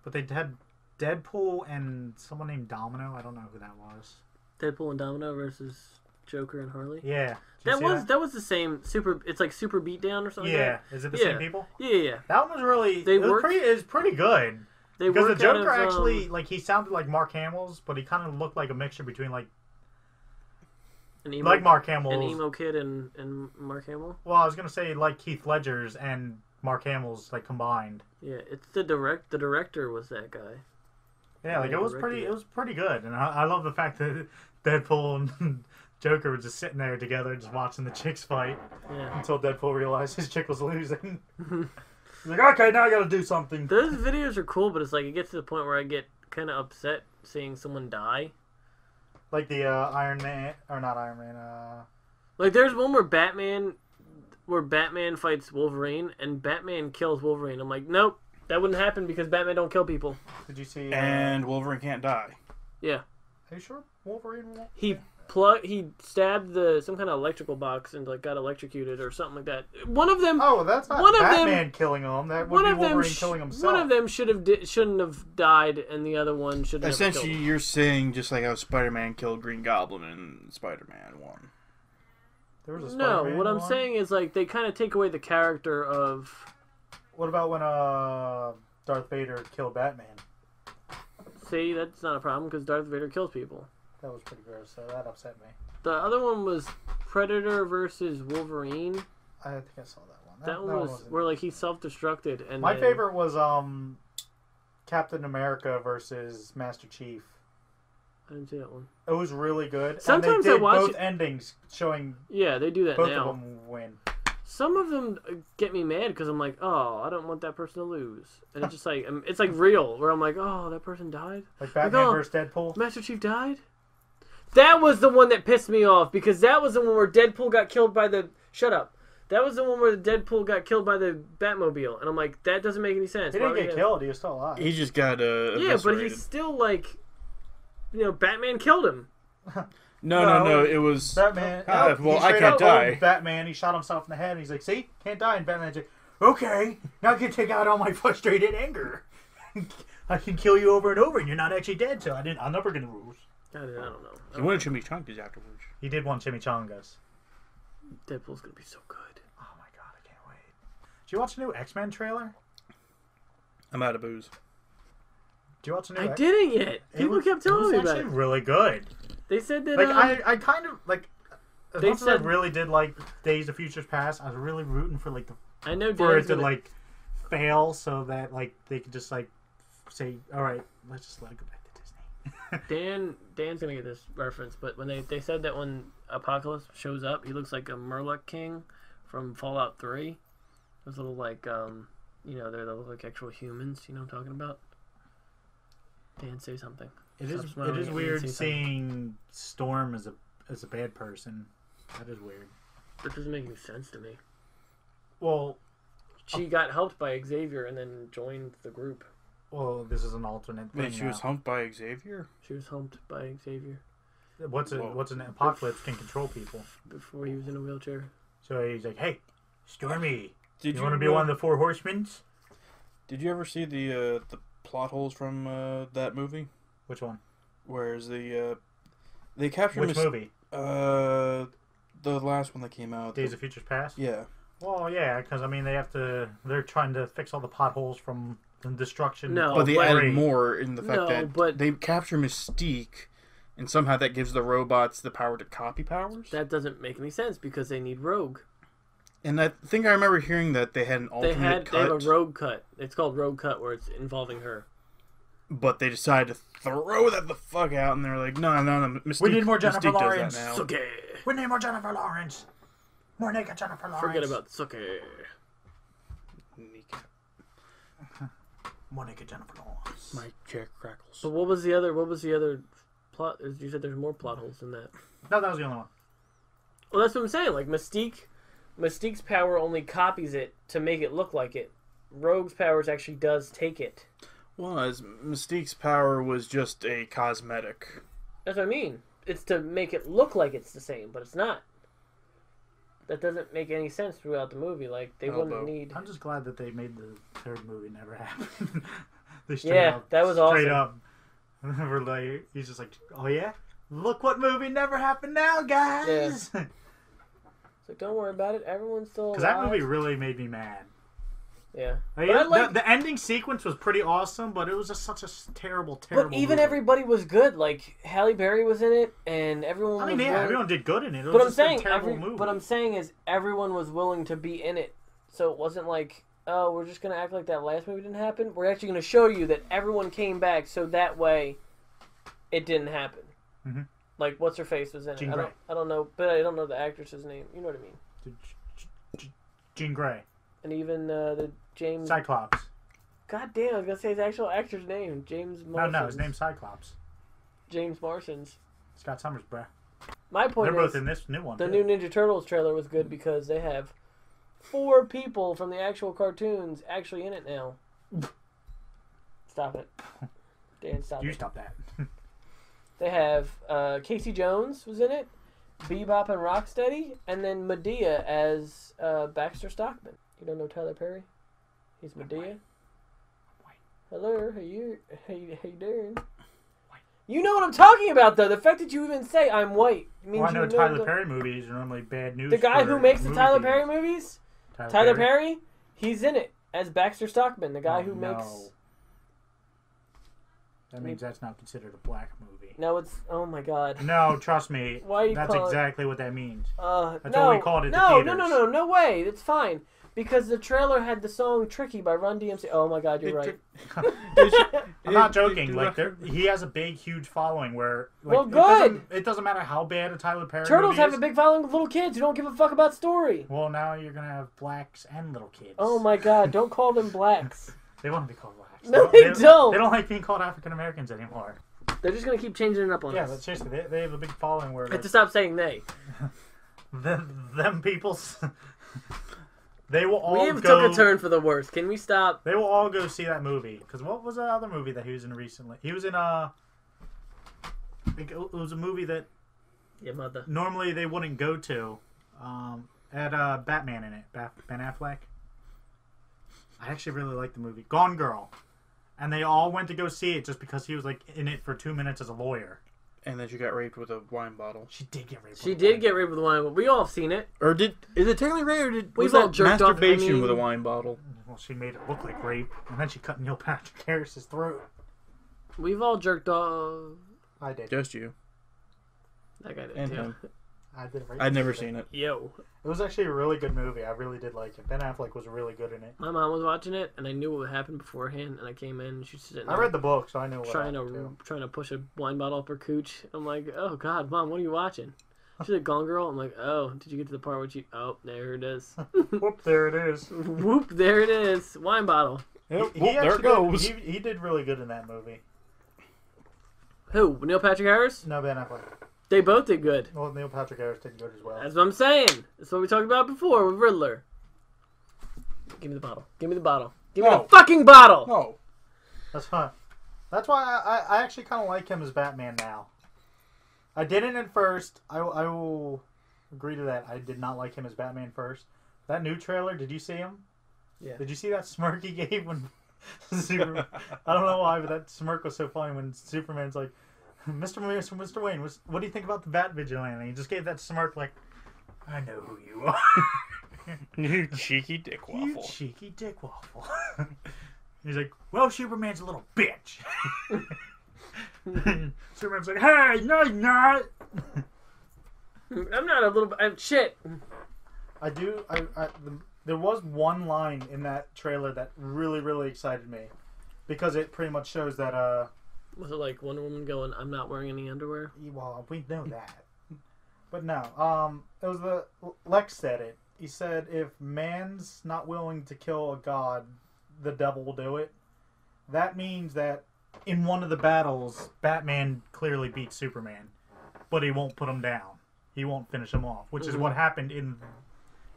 [SPEAKER 5] but they had Deadpool and someone named Domino. I don't know who that was.
[SPEAKER 1] Deadpool and Domino versus Joker and Harley.
[SPEAKER 5] Yeah.
[SPEAKER 1] That was the same super. It's like Super Beatdown or something.
[SPEAKER 5] Yeah.
[SPEAKER 1] Like
[SPEAKER 5] Is it the same people?
[SPEAKER 1] Yeah.
[SPEAKER 5] That one was really.
[SPEAKER 1] They
[SPEAKER 5] it was
[SPEAKER 1] worked-
[SPEAKER 5] pretty. It was pretty good. Because the Joker
[SPEAKER 1] out of,
[SPEAKER 5] actually, like, he sounded like Mark Hamill's, but he kind of looked like a mixture between like Mark Hamill's.
[SPEAKER 1] An emo kid and Mark Hamill.
[SPEAKER 5] Well, I was gonna say like Heath Ledger's and Mark Hamill's like combined.
[SPEAKER 1] Yeah, it's the director was that guy.
[SPEAKER 5] Yeah, like it was pretty good, and I love the fact that Deadpool and Joker were just sitting there together, just watching the chicks fight.
[SPEAKER 1] Yeah.
[SPEAKER 5] Until Deadpool realized his chick was losing. He's like, okay, now I gotta do something.
[SPEAKER 1] Those videos are cool, but it's like it gets to the point where I get kind of upset seeing someone die.
[SPEAKER 5] Like the Iron Man, or not Iron Man.
[SPEAKER 1] Like there's one where Batman fights Wolverine and Batman kills Wolverine. I'm like, nope, that wouldn't happen because Batman don't kill people.
[SPEAKER 5] Did you see?
[SPEAKER 3] And Wolverine can't die.
[SPEAKER 1] Yeah.
[SPEAKER 5] Are you sure Wolverine won't?
[SPEAKER 1] He stabbed some kind of electrical box and like got electrocuted or something like that. One of them.
[SPEAKER 5] Oh, that's not Batman killing him. That would be Wolverine killing himself.
[SPEAKER 1] One of them shouldn't have died, and the other one should have.
[SPEAKER 3] Essentially, you're saying just like how Spider-Man killed Green Goblin in Spider-Man 1.
[SPEAKER 5] There was a
[SPEAKER 1] no,
[SPEAKER 5] Spider-Man
[SPEAKER 1] what I'm
[SPEAKER 5] one?
[SPEAKER 1] saying is like they kind of take away the character of.
[SPEAKER 5] What about when Darth Vader killed Batman?
[SPEAKER 1] See, that's not a problem because Darth Vader kills people.
[SPEAKER 5] That was pretty gross, so that upset me.
[SPEAKER 1] The other one was Predator versus Wolverine.
[SPEAKER 5] I think I saw that one.
[SPEAKER 1] That one was where like he self-destructed. And
[SPEAKER 5] my favorite was Captain America versus Master Chief.
[SPEAKER 1] I didn't see that one.
[SPEAKER 5] It was really good.
[SPEAKER 1] Sometimes
[SPEAKER 5] and they did
[SPEAKER 1] I watch
[SPEAKER 5] both
[SPEAKER 1] it...
[SPEAKER 5] endings showing.
[SPEAKER 1] Yeah, they do that
[SPEAKER 5] both
[SPEAKER 1] now.
[SPEAKER 5] of them win.
[SPEAKER 1] Some of them get me mad because I'm like, oh, I don't want that person to lose, and it's just like it's like real where I'm like, oh, that person died.
[SPEAKER 5] Like Batman versus Deadpool.
[SPEAKER 1] Master Chief died. That was the one that pissed me off because that was the one where Deadpool got killed by the. Shut up. That was the one where Deadpool got killed by the Batmobile, and I'm like, that doesn't make any sense.
[SPEAKER 5] He didn't get killed. He was still alive.
[SPEAKER 3] He just got
[SPEAKER 1] yeah, but he's still like, Batman killed him.
[SPEAKER 3] No. It was
[SPEAKER 5] Batman.
[SPEAKER 3] well, I can't die.
[SPEAKER 5] Batman. He shot himself in the head. And he's like, "See, can't die." And Batman's like, "Okay, now I can take out all my frustrated anger. I can kill you over and over, and you're not actually dead. So I'm never gonna lose."
[SPEAKER 1] I don't know.
[SPEAKER 3] He wanted chimichangas afterwards.
[SPEAKER 5] He did want chimichangas.
[SPEAKER 1] Deadpool's gonna be so good.
[SPEAKER 5] Oh my god, I can't wait. Did you watch the new X-Men trailer?
[SPEAKER 3] I'm out of booze.
[SPEAKER 5] Did you watch the new?
[SPEAKER 1] I didn't yet. People kept telling me about it.
[SPEAKER 5] It was really good.
[SPEAKER 1] They said that.
[SPEAKER 5] Like I kind of like. As
[SPEAKER 1] They
[SPEAKER 5] much as I really did like Days of Futures Past, I was really rooting for like
[SPEAKER 1] I know
[SPEAKER 5] for it
[SPEAKER 1] Dan's
[SPEAKER 5] to
[SPEAKER 1] gonna,
[SPEAKER 5] like fail so that like they could just like say, all right, let's just let it go back to Disney.
[SPEAKER 1] Dan's gonna get this reference, but when they said that when Apocalypse shows up, he looks like a Murloc King from Fallout 3. Those little like they look like actual humans. You know what I'm talking about? Dan, say something.
[SPEAKER 5] It is weird seeing Storm as a bad person. That is weird.
[SPEAKER 1] That doesn't make any sense to me.
[SPEAKER 5] Well,
[SPEAKER 1] she got helped by Xavier and then joined the group.
[SPEAKER 5] Well, this is an alternate thing.
[SPEAKER 3] Wait, she was humped by Xavier?
[SPEAKER 1] She was humped by Xavier.
[SPEAKER 5] What's an Apocalypse can control people?
[SPEAKER 1] Before he was in a wheelchair.
[SPEAKER 5] So he's like, hey, Stormy,
[SPEAKER 3] Did
[SPEAKER 5] you want to be one of the four horsemen?
[SPEAKER 3] Did you ever see the plot holes from that movie?
[SPEAKER 5] Which one?
[SPEAKER 3] Where's they captured
[SPEAKER 5] Which movie?
[SPEAKER 3] The last one that came out.
[SPEAKER 5] Days of Futures Past?
[SPEAKER 3] Yeah.
[SPEAKER 5] Well, yeah, because I mean they're trying to fix all the potholes from the destruction.
[SPEAKER 1] No,
[SPEAKER 3] but they added more in the fact that
[SPEAKER 1] but
[SPEAKER 3] they capture Mystique, and somehow that gives the robots the power to copy powers.
[SPEAKER 1] That doesn't make any sense because they need Rogue.
[SPEAKER 3] And I think I remember hearing that they had an alternate cut.
[SPEAKER 1] They have a Rogue cut. It's called Rogue Cut where it's involving her.
[SPEAKER 3] But they decided to throw that the fuck out, and they're like, no, Mystique,
[SPEAKER 5] we need more Jennifer
[SPEAKER 3] Mystique
[SPEAKER 5] Lawrence.
[SPEAKER 3] does that now.
[SPEAKER 1] Suke.
[SPEAKER 5] We need more Jennifer Lawrence. More naked Jennifer Lawrence.
[SPEAKER 1] Forget about Suke.
[SPEAKER 5] More naked Jennifer Lawrence.
[SPEAKER 3] My chair crackles.
[SPEAKER 1] But what was the other plot? You said there's more plot holes than that.
[SPEAKER 5] No, that was the only one.
[SPEAKER 1] Well, that's what I'm saying. Like Mystique's power only copies it to make it look like it. Rogue's powers actually does take it.
[SPEAKER 3] Well, as Mystique's power was just a cosmetic.
[SPEAKER 1] That's what I mean. It's to make it look like it's the same, but it's not. That doesn't make any sense throughout the movie. Like, they wouldn't need...
[SPEAKER 5] I'm just glad that they made the third movie never happen.
[SPEAKER 1] That was awesome.
[SPEAKER 5] Straight up. We're like, he's just like, oh yeah? Look what movie never happened now, guys.
[SPEAKER 1] Yeah. So don't worry about it. Everyone's still alive.
[SPEAKER 5] Because that movie really made me mad.
[SPEAKER 1] Yeah.
[SPEAKER 5] Like, the ending sequence was pretty awesome, but it was just such a terrible
[SPEAKER 1] But even
[SPEAKER 5] movie.
[SPEAKER 1] everybody was good. Like Halle Berry was in it, and everyone.
[SPEAKER 5] I mean,
[SPEAKER 1] was
[SPEAKER 5] yeah,
[SPEAKER 1] willing...
[SPEAKER 5] everyone did good in it. It was
[SPEAKER 1] But I'm
[SPEAKER 5] just
[SPEAKER 1] saying,
[SPEAKER 5] a terrible movie.
[SPEAKER 1] What I'm saying is, everyone was willing to be in it, so it wasn't like, oh, we're just gonna act like that last movie didn't happen. We're actually gonna show you that everyone came back, so that way, it didn't happen.
[SPEAKER 5] Mm-hmm.
[SPEAKER 1] Like, what's her face was in
[SPEAKER 5] Jean
[SPEAKER 1] it?
[SPEAKER 5] Grey.
[SPEAKER 1] I don't know, but I don't know the actress's name. You know what I mean?
[SPEAKER 5] Jean Grey.
[SPEAKER 1] And even the James.
[SPEAKER 5] Cyclops.
[SPEAKER 1] God damn, I was gonna say his actual actor's name, James Marsons.
[SPEAKER 5] No, his name's Cyclops.
[SPEAKER 1] James Marsons.
[SPEAKER 5] Scott Summers, bruh.
[SPEAKER 1] My point
[SPEAKER 5] They're
[SPEAKER 1] is,
[SPEAKER 5] both in this new one.
[SPEAKER 1] the
[SPEAKER 5] too.
[SPEAKER 1] new Ninja Turtles trailer was good because they have 4 people from the actual cartoons actually in it now. Stop it. Dan, stop
[SPEAKER 5] You
[SPEAKER 1] it.
[SPEAKER 5] stop that.
[SPEAKER 1] They have Casey Jones was in it, Bebop and Rocksteady, and then Medea as Baxter Stockman. You don't know Tyler Perry? He's Medea. Hello, how you doing? You know what I'm talking about, though. The fact that you even say I'm white means
[SPEAKER 5] Well, I know
[SPEAKER 1] you know
[SPEAKER 5] Tyler Perry movies are normally bad news.
[SPEAKER 1] The guy
[SPEAKER 5] for
[SPEAKER 1] who makes the
[SPEAKER 5] movie
[SPEAKER 1] Tyler
[SPEAKER 5] theaters.
[SPEAKER 1] Perry movies, Tyler Perry, he's in it as Baxter Stockman, the guy who makes.
[SPEAKER 5] That means that's not considered a black movie.
[SPEAKER 1] No, it's oh my god.
[SPEAKER 5] No, trust me.
[SPEAKER 1] Why you
[SPEAKER 5] that's
[SPEAKER 1] call it-
[SPEAKER 5] exactly what that means. That's
[SPEAKER 1] no,
[SPEAKER 5] what we called it.
[SPEAKER 1] No, no way. It's fine because the trailer had the song "Tricky" by Run DMC. Oh my god, you're right.
[SPEAKER 5] I'm not joking. Like he has a big, huge following. Where like,
[SPEAKER 1] Well, good.
[SPEAKER 5] It doesn't matter how bad a Tyler Perry
[SPEAKER 1] Turtles
[SPEAKER 5] movie
[SPEAKER 1] have
[SPEAKER 5] is.
[SPEAKER 1] a big following with little kids who don't give a fuck about story.
[SPEAKER 5] Well, now you're gonna have blacks and little kids.
[SPEAKER 1] Oh my god, don't call them blacks.
[SPEAKER 5] They want to be called blacks.
[SPEAKER 1] No, they don't.
[SPEAKER 5] They don't like being called African Americans anymore.
[SPEAKER 1] They're just gonna keep changing it up on
[SPEAKER 5] Yeah,
[SPEAKER 1] us.
[SPEAKER 5] but seriously, they have a big following where
[SPEAKER 1] I have to stop saying they.
[SPEAKER 5] them people's. They will all
[SPEAKER 1] We have
[SPEAKER 5] go.
[SPEAKER 1] took a turn for the worse. Can we stop?
[SPEAKER 5] They will all go see that movie. Because what was that other movie that he was in recently? He was in it was a movie that
[SPEAKER 1] Your mother.
[SPEAKER 5] normally they wouldn't go to. Had Batman in it. Ben Affleck. I actually really liked the movie. Gone Girl. And they all went to go see it just because he was like in it for 2 minutes as a lawyer.
[SPEAKER 3] And then she got raped with a wine bottle.
[SPEAKER 5] She did get raped.
[SPEAKER 1] She did get raped with wine, but we all have seen it.
[SPEAKER 3] Or is it technically rape, or
[SPEAKER 1] We've
[SPEAKER 3] was
[SPEAKER 1] all
[SPEAKER 3] that
[SPEAKER 1] jerked off,
[SPEAKER 3] masturbation
[SPEAKER 1] I mean-
[SPEAKER 3] with a wine bottle?
[SPEAKER 5] Well, she made it look like rape, and then she cut Neil Patrick Harris's throat.
[SPEAKER 1] We've all jerked off.
[SPEAKER 5] I did.
[SPEAKER 3] Just you.
[SPEAKER 1] That guy did
[SPEAKER 3] And
[SPEAKER 1] too.
[SPEAKER 3] him.
[SPEAKER 5] I did. Rape
[SPEAKER 3] I'd never
[SPEAKER 5] movie.
[SPEAKER 3] seen it.
[SPEAKER 1] Yo,
[SPEAKER 5] It was actually a really good movie. I really did like it. Ben Affleck was really good in it.
[SPEAKER 1] my mom was watching it, and I knew what would happen beforehand. And I came in, and she's sitting
[SPEAKER 5] I
[SPEAKER 1] there
[SPEAKER 5] read the book, so I know what
[SPEAKER 1] trying
[SPEAKER 5] happened,
[SPEAKER 1] to push a wine bottle up her cooch. I'm like, oh god, mom, what are you watching? She's like, Gone Girl. I'm like, oh, did you get to the part where she? Oh, there it is.
[SPEAKER 5] too. Whoop! There it is.
[SPEAKER 1] Whoop, there it is. Wine bottle.
[SPEAKER 3] There it goes.
[SPEAKER 5] He did really good in that movie.
[SPEAKER 1] Who? Neil Patrick Harris?
[SPEAKER 5] No, Ben Affleck.
[SPEAKER 1] They both did good.
[SPEAKER 5] Well, Neil Patrick Harris did good as well.
[SPEAKER 1] That's what I'm saying. That's what we talked about before with Riddler. Give me the bottle. Give me the bottle. Give me
[SPEAKER 3] No.
[SPEAKER 1] the fucking bottle.
[SPEAKER 3] No.
[SPEAKER 5] That's fine. That's why I actually kind of like him as Batman now. I didn't at first. I will agree to that. I did not like him as Batman first. That new trailer, did you see him?
[SPEAKER 1] Yeah.
[SPEAKER 5] Did you see that smirk he gave when Superman? I don't know why, but that smirk was so funny when Superman's like, Mr. Wayne, what do you think about the Bat Vigilante? He just gave that smirk like, I know who you are.
[SPEAKER 3] You cheeky dick
[SPEAKER 5] You
[SPEAKER 3] waffle.
[SPEAKER 5] cheeky dick waffle. He's like, well, Superman's a little bitch. Superman's like, hey, no, you're not.
[SPEAKER 1] I'm not a little. Shit.
[SPEAKER 5] There was one line in that trailer that really, really excited me. Because it pretty much shows that,
[SPEAKER 1] Was it like Wonder Woman going, I'm not wearing any underwear?
[SPEAKER 5] well, we know that. But no, it was Lex said it. He said, if man's not willing to kill a god, the devil will do it. That means that in one of the battles, Batman clearly beats Superman, but he won't put him down. He won't finish him off, which is what happened in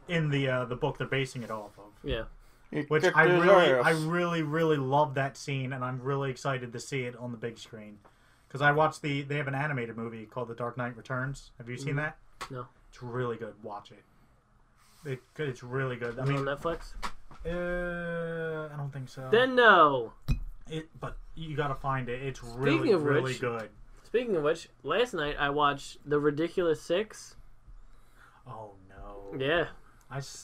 [SPEAKER 5] the book they're basing it off of.
[SPEAKER 1] Yeah.
[SPEAKER 5] Which I really love that scene, and I'm really excited to see it on the big screen. Because I watched they have an animated movie called The Dark Knight Returns. Have you seen that?
[SPEAKER 1] No.
[SPEAKER 5] It's really good. Watch it. It's really good. I
[SPEAKER 1] Is it
[SPEAKER 5] mean,
[SPEAKER 1] on Netflix?
[SPEAKER 5] I don't think so.
[SPEAKER 1] Then no.
[SPEAKER 5] But you gotta find it. It's
[SPEAKER 1] Speaking
[SPEAKER 5] really,
[SPEAKER 1] of
[SPEAKER 5] really
[SPEAKER 1] which-
[SPEAKER 5] good.
[SPEAKER 1] Speaking of which, last night I watched The Ridiculous Six.
[SPEAKER 5] Oh no.
[SPEAKER 1] Yeah.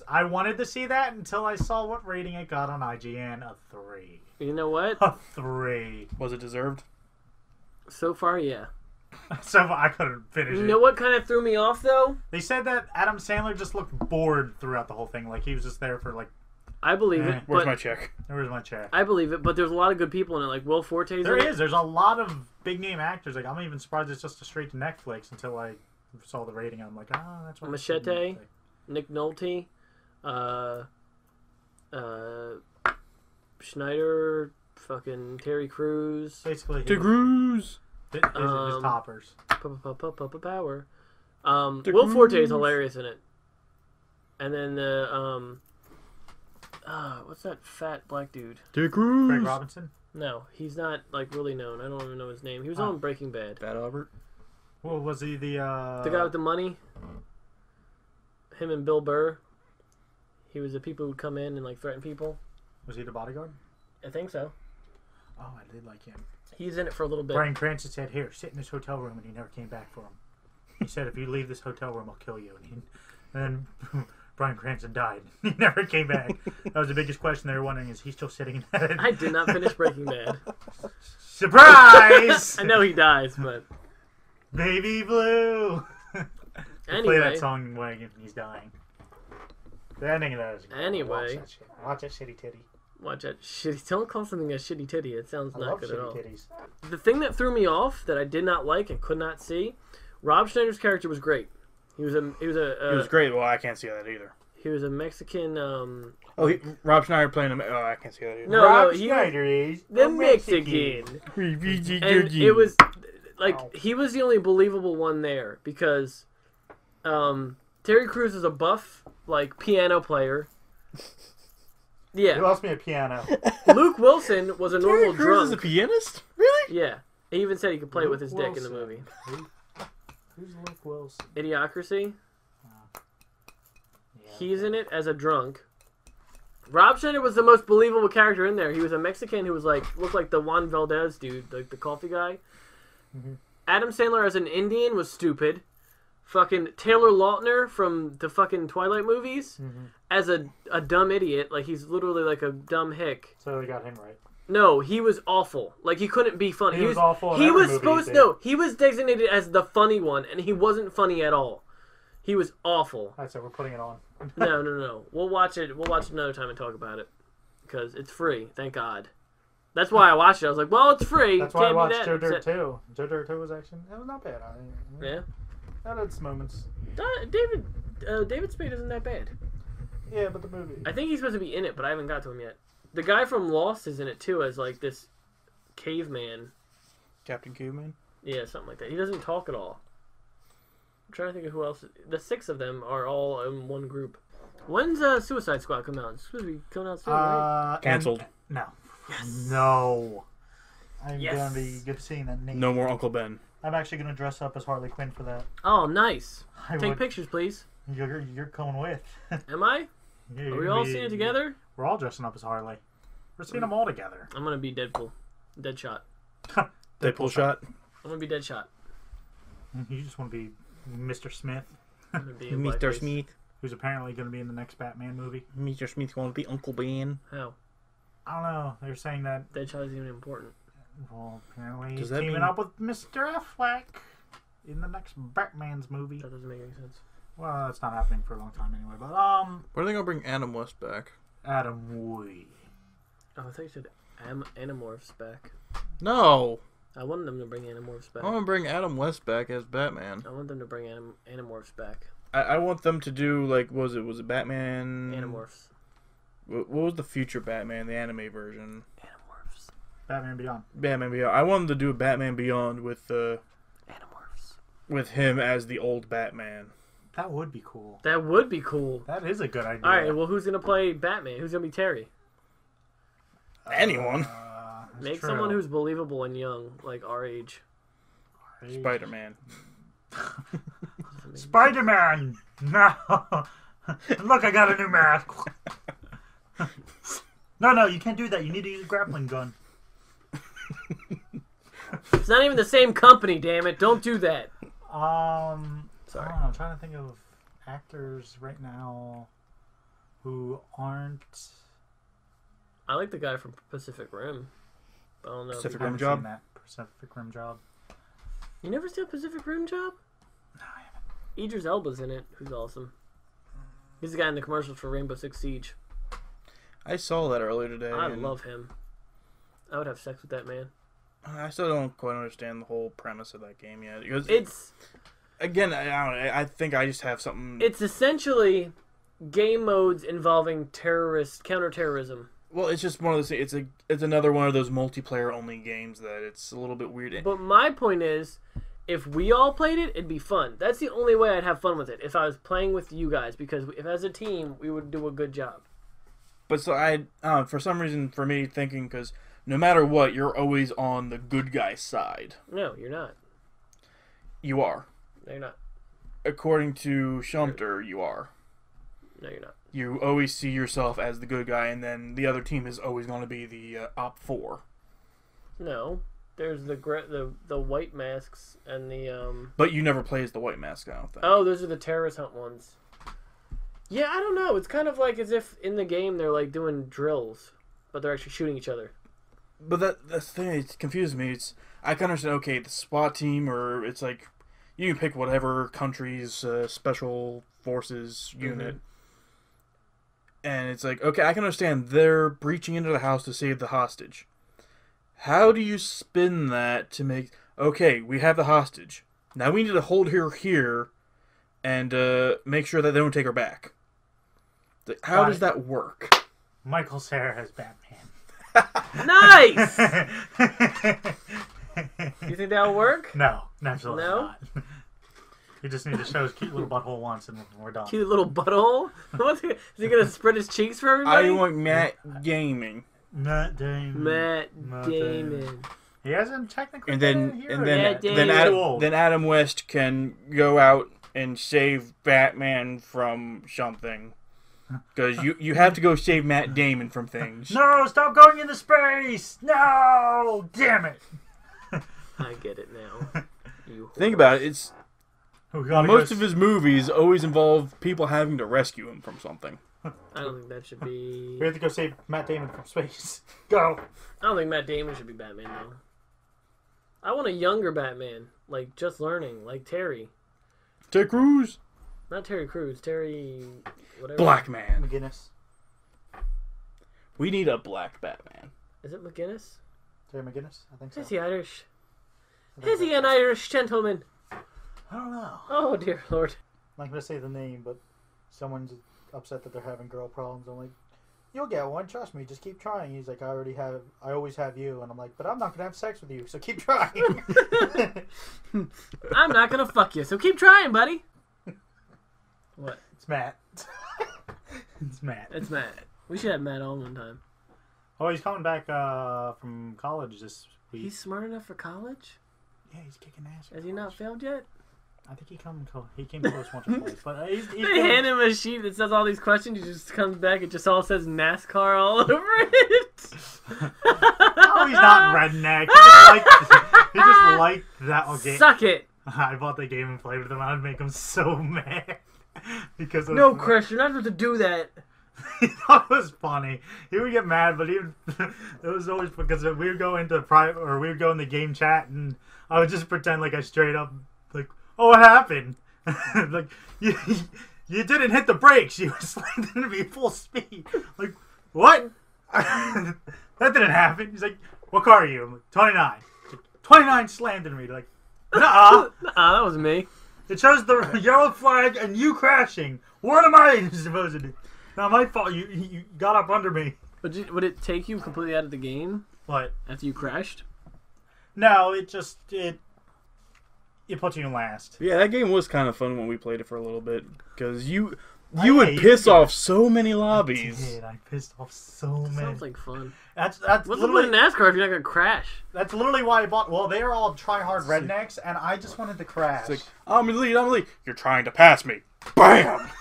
[SPEAKER 5] I wanted to see that until I saw what rating it got on IGN. A 3.
[SPEAKER 1] You know what?
[SPEAKER 5] A 3.
[SPEAKER 3] Was it deserved?
[SPEAKER 1] So far, yeah.
[SPEAKER 5] So I couldn't finish it.
[SPEAKER 1] You know what kind of threw me off, though?
[SPEAKER 5] They said that Adam Sandler just looked bored throughout the whole thing. Like he was just there for like.
[SPEAKER 1] I believe it.
[SPEAKER 3] Where's
[SPEAKER 1] but
[SPEAKER 3] my check?
[SPEAKER 5] Where's my check?
[SPEAKER 1] I believe it, but there's a lot of good people in it. Like Will Forte's
[SPEAKER 5] There
[SPEAKER 1] in
[SPEAKER 5] is.
[SPEAKER 1] it.
[SPEAKER 5] There's a lot of big name actors. Like I'm even surprised it's just a straight to Netflix until I saw the rating. I'm like, that's what.
[SPEAKER 1] Machete, Nick Nolte, Schneider, fucking Terry Crews.
[SPEAKER 5] Basically,
[SPEAKER 3] To Cruise.
[SPEAKER 5] his toppers.
[SPEAKER 1] Power. Will Forte is hilarious in it. And then the what's that fat black dude?
[SPEAKER 3] To Cruise.
[SPEAKER 5] Greg Robinson.
[SPEAKER 1] No, he's not like really known. I don't even know his name. He was on Breaking Bad.
[SPEAKER 3] Fat Albert.
[SPEAKER 5] Well, was he the
[SPEAKER 1] guy with the money? Him and Bill Burr. He was the people who'd come in and like threaten people.
[SPEAKER 5] Was he the bodyguard?
[SPEAKER 1] I think so.
[SPEAKER 5] Oh, I did like him.
[SPEAKER 1] He's in it for a little bit.
[SPEAKER 5] Bryan Cranston said, "Here, sit in this hotel room," and he never came back for him. He said, "If you leave this hotel room, I'll kill you." And then Bryan Cranston died. He never came back. That was the biggest question they were wondering: is he still sitting in that?
[SPEAKER 1] I did not finish Breaking Bad.
[SPEAKER 5] Surprise!
[SPEAKER 1] I know he dies, but
[SPEAKER 5] Baby Blue.
[SPEAKER 1] anyway.
[SPEAKER 5] Play that song when he's dying. The ending of that is
[SPEAKER 1] Anyway.
[SPEAKER 5] Watch that shitty titty.
[SPEAKER 1] Watch that shitty. Don't call something a shitty titty. It sounds
[SPEAKER 5] I
[SPEAKER 1] not
[SPEAKER 5] love
[SPEAKER 1] good at
[SPEAKER 5] shitty
[SPEAKER 1] all.
[SPEAKER 5] titties.
[SPEAKER 1] The thing that threw me off that I did not like and could not see, Rob Schneider's character was great. He was
[SPEAKER 3] He was great. Well, I can't see that either.
[SPEAKER 1] He was a Mexican.
[SPEAKER 3] Rob Schneider playing him. Oh, I can't see that either.
[SPEAKER 1] No,
[SPEAKER 5] Rob
[SPEAKER 1] he
[SPEAKER 5] Schneider is
[SPEAKER 1] the
[SPEAKER 5] a
[SPEAKER 1] Mexican. And it was like he was the only believable one there because Terry Crews is a buff like piano player. Yeah.
[SPEAKER 5] He lost me a piano.
[SPEAKER 1] Luke Wilson was a normal
[SPEAKER 3] Terry Crews
[SPEAKER 1] drunk.
[SPEAKER 3] is a pianist? Really?
[SPEAKER 1] Yeah. He even said he could play it with his
[SPEAKER 5] Luke
[SPEAKER 1] dick in the
[SPEAKER 5] Wilson.
[SPEAKER 1] movie.
[SPEAKER 5] Who's Luke Wilson?
[SPEAKER 1] Idiocracy.
[SPEAKER 5] Yeah.
[SPEAKER 1] He's in it as a drunk. Rob Schneider was the most believable character in there. He was a Mexican who was like looked like the Juan Valdez dude, like the coffee guy.
[SPEAKER 5] Mhm.
[SPEAKER 1] Adam Sandler as an Indian was stupid. Fucking Taylor Lautner from the fucking Twilight movies as a dumb idiot. Like he's literally like a dumb hick.
[SPEAKER 5] So we got him right.
[SPEAKER 1] No, he was awful. Like he couldn't be funny.
[SPEAKER 5] He was awful in
[SPEAKER 1] He
[SPEAKER 5] every
[SPEAKER 1] was
[SPEAKER 5] movie
[SPEAKER 1] supposed
[SPEAKER 5] he
[SPEAKER 1] to.
[SPEAKER 5] did.
[SPEAKER 1] No, he was designated as the funny one, and he wasn't funny at all. He was awful.
[SPEAKER 5] Alright, so we're putting it on.
[SPEAKER 1] No. We'll watch it. We'll watch it another time and talk about it because it's free. Thank God. That's why I watched it. I was like, well, it's free.
[SPEAKER 5] That's why I
[SPEAKER 1] Can't
[SPEAKER 5] watched
[SPEAKER 1] be that.
[SPEAKER 5] Joe Dirt 2. Joe Dirt 2 was actually, it was not bad.
[SPEAKER 1] Yeah.
[SPEAKER 5] That had its moments.
[SPEAKER 1] David Spade isn't that bad.
[SPEAKER 5] Yeah, but the movie.
[SPEAKER 1] I think he's supposed to be in it, but I haven't got to him yet. The guy from Lost is in it too, as like this caveman.
[SPEAKER 3] Captain Caveman?
[SPEAKER 1] Yeah, something like that. He doesn't talk at all. I'm trying to think of who else. The 6 of them are all in one group. When's Suicide Squad come out? It's supposed to be coming out soon, right?
[SPEAKER 3] Cancelled.
[SPEAKER 5] No.
[SPEAKER 1] Yes.
[SPEAKER 5] No. I'm
[SPEAKER 1] Yes.
[SPEAKER 5] gonna be good seeing that name.
[SPEAKER 3] No more Uncle Ben.
[SPEAKER 5] I'm actually gonna dress up as Harley Quinn for that.
[SPEAKER 1] Oh, nice.
[SPEAKER 5] I
[SPEAKER 1] Take
[SPEAKER 5] would-
[SPEAKER 1] pictures, please.
[SPEAKER 5] You're coming with.
[SPEAKER 1] Am I?
[SPEAKER 5] Yeah,
[SPEAKER 1] Are
[SPEAKER 5] you're
[SPEAKER 1] we
[SPEAKER 5] gonna
[SPEAKER 1] all
[SPEAKER 5] be-
[SPEAKER 1] seeing it together?
[SPEAKER 5] We're all dressing up as Harley. We're seeing them all together.
[SPEAKER 1] I'm gonna be Deadpool. Deadshot.
[SPEAKER 3] Deadpool shot.
[SPEAKER 1] I'm gonna be Deadshot.
[SPEAKER 5] You just want to be Mr. Smith,
[SPEAKER 1] I'm gonna be in blackface.
[SPEAKER 3] Smith.
[SPEAKER 5] who's apparently going to be in the next Batman movie.
[SPEAKER 3] Mr. Smith going to be Uncle Ben.
[SPEAKER 1] How?
[SPEAKER 5] I don't know. They're saying that.
[SPEAKER 1] Deadshot isn't even important.
[SPEAKER 5] Well, apparently he's
[SPEAKER 3] Does that
[SPEAKER 5] teaming
[SPEAKER 3] mean-
[SPEAKER 5] up with Mr. Affleck in the next Batman's movie.
[SPEAKER 1] That doesn't make any sense.
[SPEAKER 5] Well, that's not happening for a long time anyway. But
[SPEAKER 3] When are they going to bring Adam West back?
[SPEAKER 5] Adam Wee.
[SPEAKER 1] Oh, I thought you said Animorphs back.
[SPEAKER 3] No!
[SPEAKER 1] I wanted them to bring Animorphs back.
[SPEAKER 3] I want to bring Adam West back as Batman.
[SPEAKER 1] I want them to bring Animorphs back.
[SPEAKER 3] I want them to do, like, was it Batman?
[SPEAKER 1] Animorphs.
[SPEAKER 3] What was the future Batman, the anime version?
[SPEAKER 1] Animorphs.
[SPEAKER 5] Batman Beyond.
[SPEAKER 3] Batman Beyond. I want them to do a Batman Beyond with
[SPEAKER 1] Animorphs.
[SPEAKER 3] with him as the old Batman.
[SPEAKER 5] That would be cool.
[SPEAKER 1] That would be cool.
[SPEAKER 5] That is a good idea.
[SPEAKER 1] Alright, well, who's going to play Batman? Who's going to be Terry?
[SPEAKER 3] Anyone.
[SPEAKER 5] That's
[SPEAKER 1] Make
[SPEAKER 5] true.
[SPEAKER 1] someone who's believable and young, like our age.
[SPEAKER 3] Spider-Man.
[SPEAKER 5] Spider-Man! No! Look, I got a new mask. No, you can't do that. You need to use a grappling gun.
[SPEAKER 1] It's not even the same company, damn it. Don't do that.
[SPEAKER 5] Sorry. I don't know, I'm trying to think of actors right now who aren't.
[SPEAKER 1] I like the guy from Pacific Rim. I don't know.
[SPEAKER 3] Pacific
[SPEAKER 5] I
[SPEAKER 3] Rim
[SPEAKER 5] haven't
[SPEAKER 3] Job?
[SPEAKER 5] seen that Pacific Rim Job.
[SPEAKER 1] You never seen Pacific Rim Job?
[SPEAKER 5] No, I haven't.
[SPEAKER 1] Idris Elba's in it, who's awesome. He's the guy in the commercials for Rainbow Six Siege.
[SPEAKER 3] I saw that earlier today.
[SPEAKER 1] I love him. I would have sex with that man.
[SPEAKER 3] I still don't quite understand the whole premise of that game yet. Because
[SPEAKER 1] It's
[SPEAKER 3] again, I don't know. I think I just have something.
[SPEAKER 1] it's essentially game modes involving counterterrorism.
[SPEAKER 3] Well, it's just one of those things. It's another one of those multiplayer only games that it's a little bit weird.
[SPEAKER 1] But my point is, if we all played it, it'd be fun. That's the only way I'd have fun with it. If I was playing with you guys, because if as a team, we would do a good job.
[SPEAKER 3] But so for some reason, for me thinking, because no matter what, you're always on the good guy side.
[SPEAKER 1] No, you're not.
[SPEAKER 3] You are.
[SPEAKER 1] No, you're not.
[SPEAKER 3] According to Shumter, you are.
[SPEAKER 1] No, you're not.
[SPEAKER 3] You always see yourself as the good guy, and then the other team is always going to be the Op 4.
[SPEAKER 1] No. There's the white masks and the
[SPEAKER 3] But you never play as the white mask, I don't think.
[SPEAKER 1] Oh, those are the terrorist hunt ones. Yeah, I don't know. It's kind of like as if in the game they're like doing drills, but they're actually shooting each other.
[SPEAKER 3] But that's the thing that confuses me. I can understand, okay, the SWAT team, or it's like, you can pick whatever country's special forces unit. And it's like, okay, I can understand they're breaching into the house to save the hostage. How do you spin that to make, okay, we have the hostage. Now we need to hold her here and make sure that they don't take her back. How does that work?
[SPEAKER 5] Michael Cera as Batman.
[SPEAKER 1] Nice! You think that'll work?
[SPEAKER 5] No, absolutely
[SPEAKER 1] No?
[SPEAKER 5] not. You just need to show his cute little butthole once and we're done.
[SPEAKER 1] Cute little butthole? Is he gonna spread his cheeks for everybody?
[SPEAKER 3] I want Matt Gaming.
[SPEAKER 5] Matt Damon.
[SPEAKER 1] Matt Damon.
[SPEAKER 5] He hasn't technically
[SPEAKER 3] And
[SPEAKER 5] been
[SPEAKER 3] then
[SPEAKER 5] here
[SPEAKER 3] and
[SPEAKER 5] yet.
[SPEAKER 3] then
[SPEAKER 5] He's too old.
[SPEAKER 3] then Adam West can go out and save Batman from something. Because you have to go save Matt Damon from things.
[SPEAKER 5] No, stop going into space! No! Damn it!
[SPEAKER 1] I get it now. You
[SPEAKER 3] Think about it. It's
[SPEAKER 5] We gotta
[SPEAKER 3] most
[SPEAKER 5] go
[SPEAKER 3] of his movies always involve people having to rescue him from something.
[SPEAKER 1] I don't think that should be...
[SPEAKER 5] We have to go save Matt Damon from space. Go!
[SPEAKER 1] I don't think Matt Damon should be Batman, though. I want a younger Batman. Like, just learning. Like Terry.
[SPEAKER 3] Ted Cruz.
[SPEAKER 1] Not Terry Crews. Terry... whatever.
[SPEAKER 3] Black man.
[SPEAKER 5] McGinnis.
[SPEAKER 3] We need a black Batman.
[SPEAKER 1] Is it McGinnis?
[SPEAKER 5] Terry McGinnis? I think so.
[SPEAKER 1] Is he Irish? Is he an Irish gentleman?
[SPEAKER 5] I don't know.
[SPEAKER 1] Oh, dear Lord.
[SPEAKER 5] I'm not going to say the name, but someone's upset that they're having girl problems. I'm like, you'll get one, trust me, just keep trying. He's like, I always have you. And I'm like, but I'm not going to have sex with you, so keep trying.
[SPEAKER 1] I'm not gonna fuck you, so keep trying, buddy. What?
[SPEAKER 5] It's Matt. It's Matt.
[SPEAKER 1] It's Matt. We should have Matt on one time.
[SPEAKER 5] Oh, he's coming back from college this week.
[SPEAKER 1] He's smart enough for college?
[SPEAKER 5] Yeah, he's kicking ass.
[SPEAKER 1] Has he not failed yet?
[SPEAKER 5] I think he came close once or twice, but he's
[SPEAKER 1] They hand him a sheet that says all these questions. He just comes back. It just all says NASCAR all over it.
[SPEAKER 5] Oh, he's not redneck. He just liked that game.
[SPEAKER 1] Suck it.
[SPEAKER 5] I bought the game and played with him. I'd make him so mad because of
[SPEAKER 1] No, Chris, you're not supposed to do that.
[SPEAKER 5] He thought it was funny. He would get mad, but it was always because we would go into private or we would go in the game chat and I would just pretend like I straight up like, oh, what happened? Like you didn't hit the brakes. You were sliding to be full speed. Like what? That didn't happen. He's like, what car are you? I'm like, 29. Like, 29 slammed into me. Like, nah.
[SPEAKER 1] That was me.
[SPEAKER 5] It shows the yellow flag and you crashing. What am I supposed to do? Not my fault. You got up under me.
[SPEAKER 1] But would it take you completely out of the game
[SPEAKER 5] What?
[SPEAKER 1] after you crashed?
[SPEAKER 5] No, it puts you in last.
[SPEAKER 3] Yeah, that game was kind of fun when we played it for a little bit because you
[SPEAKER 5] Yeah,
[SPEAKER 3] would
[SPEAKER 5] you
[SPEAKER 3] piss
[SPEAKER 5] did.
[SPEAKER 3] off so many lobbies.
[SPEAKER 5] Dude, I pissed off so many.
[SPEAKER 1] Sounds like fun.
[SPEAKER 5] That's
[SPEAKER 1] What's the
[SPEAKER 5] literally
[SPEAKER 1] point in NASCAR if you're not gonna crash?
[SPEAKER 5] that's literally why I bought. Well, they are all try-hard rednecks, and I just wanted to crash.
[SPEAKER 3] It's like, I'm in the lead. You're trying to pass me. Bam!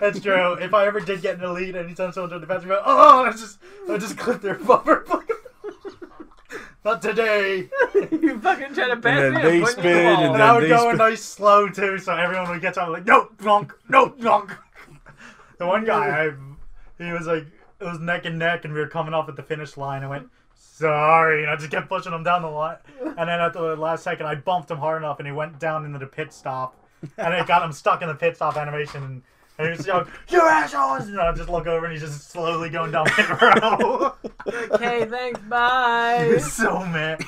[SPEAKER 5] That's true. If I ever did get in the lead, anytime someone tried to pass me, I just clip their bumper. not today.
[SPEAKER 1] You fucking try to pass
[SPEAKER 3] then
[SPEAKER 1] me.
[SPEAKER 3] they
[SPEAKER 1] I'm pointing
[SPEAKER 3] spin,
[SPEAKER 1] at the wall.
[SPEAKER 3] and
[SPEAKER 5] And I would
[SPEAKER 3] they
[SPEAKER 5] go
[SPEAKER 3] spin-
[SPEAKER 5] in nice slow too, so everyone would get on like, no, drunk, no, drunk. The one guy, he was like, it was neck and neck, and we were coming off at the finish line. I went, sorry, and I just kept pushing him down the line. And then at the last second, I bumped him hard enough, and he went down into the pit stop, and it got him stuck in the pit stop animation. And he was yelling, "You assholes!" And I just look over, and he's just slowly going down pit row.
[SPEAKER 1] Okay, thanks, bye.
[SPEAKER 5] He's so mad.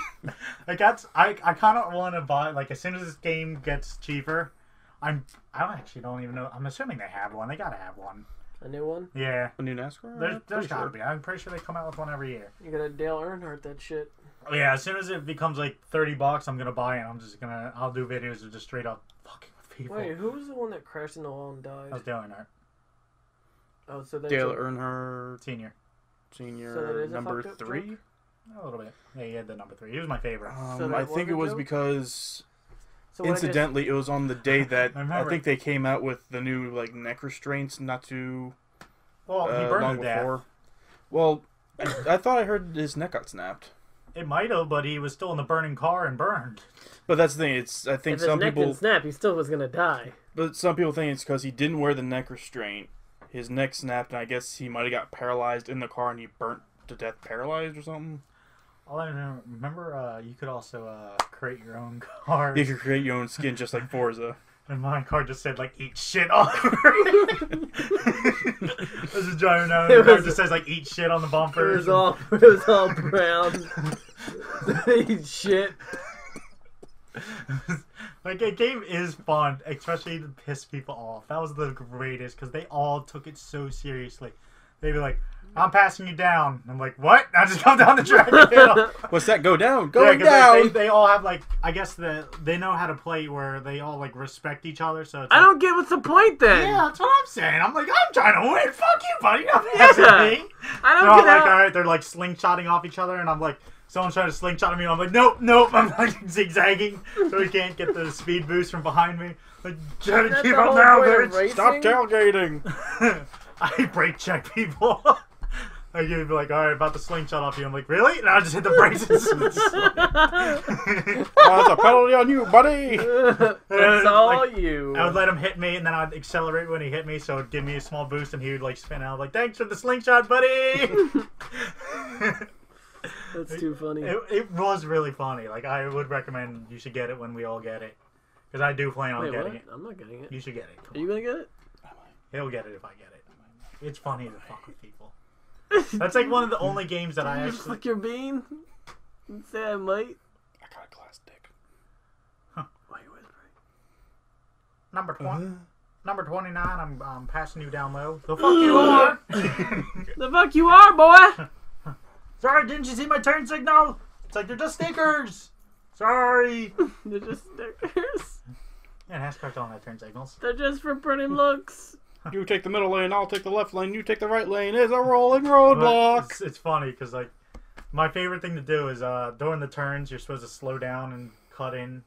[SPEAKER 5] Like I kind of want to buy, like, as soon as this game gets cheaper. I actually don't even know. I'm assuming they have one. They gotta have one.
[SPEAKER 1] A new one?
[SPEAKER 5] Yeah.
[SPEAKER 3] A new NASCAR?
[SPEAKER 5] There's
[SPEAKER 3] Pretty
[SPEAKER 5] gotta
[SPEAKER 3] sure.
[SPEAKER 5] be. I'm pretty sure they come out with one every year.
[SPEAKER 1] You gotta Dale Earnhardt that shit.
[SPEAKER 5] Oh, yeah, as soon as it becomes like $30, I'm gonna buy it. I'll do videos of just straight up fucking with people.
[SPEAKER 1] Wait, who was the one that crashed in the wall and died?
[SPEAKER 5] I was doing it.
[SPEAKER 1] Oh, so that's
[SPEAKER 3] Dale Earnhardt
[SPEAKER 5] Senior.
[SPEAKER 3] Senior
[SPEAKER 1] So that is a
[SPEAKER 3] number
[SPEAKER 1] fucked up
[SPEAKER 3] 3.
[SPEAKER 1] joke?
[SPEAKER 5] A little bit. Yeah, he had the number 3. He was my favorite.
[SPEAKER 1] So that
[SPEAKER 3] I think
[SPEAKER 1] was a
[SPEAKER 3] it was
[SPEAKER 1] joke?
[SPEAKER 3] because
[SPEAKER 1] So what I just-
[SPEAKER 3] incidentally it was on the day that
[SPEAKER 5] I
[SPEAKER 3] I
[SPEAKER 5] remember.
[SPEAKER 3] think they came out with the new like neck restraints not too
[SPEAKER 5] Well, he
[SPEAKER 3] long
[SPEAKER 5] burned to death.
[SPEAKER 3] before. Well, I thought I heard his neck got snapped.
[SPEAKER 5] It might have, but he was still in the burning car and burned.
[SPEAKER 3] But that's the thing. I think
[SPEAKER 1] if
[SPEAKER 3] some
[SPEAKER 1] his neck
[SPEAKER 3] people.
[SPEAKER 1] didn't snap, he still was gonna die.
[SPEAKER 3] But some people think it's because he didn't wear the neck restraint. His neck snapped, and I guess he might have got paralyzed in the car, and he burnt to death, paralyzed or something.
[SPEAKER 5] All I remember, you could also create your own car.
[SPEAKER 3] You could create your own skin, just like Forza.
[SPEAKER 5] And my car just said, like, eat shit all over it. I was just driving down, and the car just says, like, eat shit on the bumper.
[SPEAKER 1] It was all brown. Shit.
[SPEAKER 5] Like, a game is fun, especially to piss people off. That was the greatest, because they all took it so seriously. They'd be like, I'm passing you down. I'm like, what? I just come down the track and hit 'em.
[SPEAKER 3] What's that? Go down!
[SPEAKER 5] Yeah,
[SPEAKER 3] Going
[SPEAKER 5] 'cause
[SPEAKER 3] down!
[SPEAKER 5] they all have, like, I guess they know how to play where they all, like, respect each other, so it's
[SPEAKER 1] I
[SPEAKER 5] like,
[SPEAKER 1] don't get what's the point then.
[SPEAKER 5] yeah, that's what I'm saying. I'm like, I'm trying to win. Fuck you, buddy. You're not passing
[SPEAKER 1] Yeah.
[SPEAKER 5] me.
[SPEAKER 1] I
[SPEAKER 5] They're
[SPEAKER 1] don't
[SPEAKER 5] all
[SPEAKER 1] get
[SPEAKER 5] like,
[SPEAKER 1] how.
[SPEAKER 5] alright, they're like slingshotting off each other, and I'm like, someone's trying to slingshot at me, and I'm like, nope, nope. I'm like zigzagging so he can't get the speed boost from behind me. Like, try to
[SPEAKER 1] That's
[SPEAKER 5] keep
[SPEAKER 1] the
[SPEAKER 5] up
[SPEAKER 1] whole
[SPEAKER 5] now,
[SPEAKER 1] point of
[SPEAKER 5] bitch.
[SPEAKER 1] racing?
[SPEAKER 3] Stop tailgating!
[SPEAKER 5] I brake check people. Like, you'd be like, alright, about to slingshot off you. I'm like, really? And I just hit the brakes.
[SPEAKER 3] That's a penalty on you, buddy!
[SPEAKER 1] That's all
[SPEAKER 5] Like,
[SPEAKER 1] you.
[SPEAKER 5] I would let him hit me, and then I'd accelerate when he hit me, so it'd give me a small boost, and he would, like, spin out, like, thanks for the slingshot, buddy!
[SPEAKER 1] That's too funny.
[SPEAKER 5] It was really funny. Like, I would recommend you should get it when we all get it. Because I do plan on
[SPEAKER 1] Wait,
[SPEAKER 5] getting
[SPEAKER 1] what?
[SPEAKER 5] it.
[SPEAKER 1] I'm not getting it.
[SPEAKER 5] You should get it. Come
[SPEAKER 1] Are you
[SPEAKER 5] on.
[SPEAKER 1] gonna get it?
[SPEAKER 5] He'll get it if I get it. It's funny to fuck with people. That's like one of the only games that I
[SPEAKER 1] Did you just
[SPEAKER 5] actually...
[SPEAKER 1] flick your bean? And say I might.
[SPEAKER 3] I got a glass dick.
[SPEAKER 1] Why are you whispering?
[SPEAKER 5] Number 20. Number 29, I'm passing you down low. The fuck you are!
[SPEAKER 1] The fuck you are, boy?
[SPEAKER 5] Sorry, didn't you see my turn signal? It's like, they're just stickers! Sorry!
[SPEAKER 1] They're just stickers.
[SPEAKER 5] Yeah, NASCAR don't have turn signals.
[SPEAKER 1] They're just for pretty looks.
[SPEAKER 3] You take the middle lane, I'll take the left lane, you take the right lane. It's a rolling roadblock!
[SPEAKER 5] It's funny because, like, my favorite thing to do is during the turns, you're supposed to slow down and cut in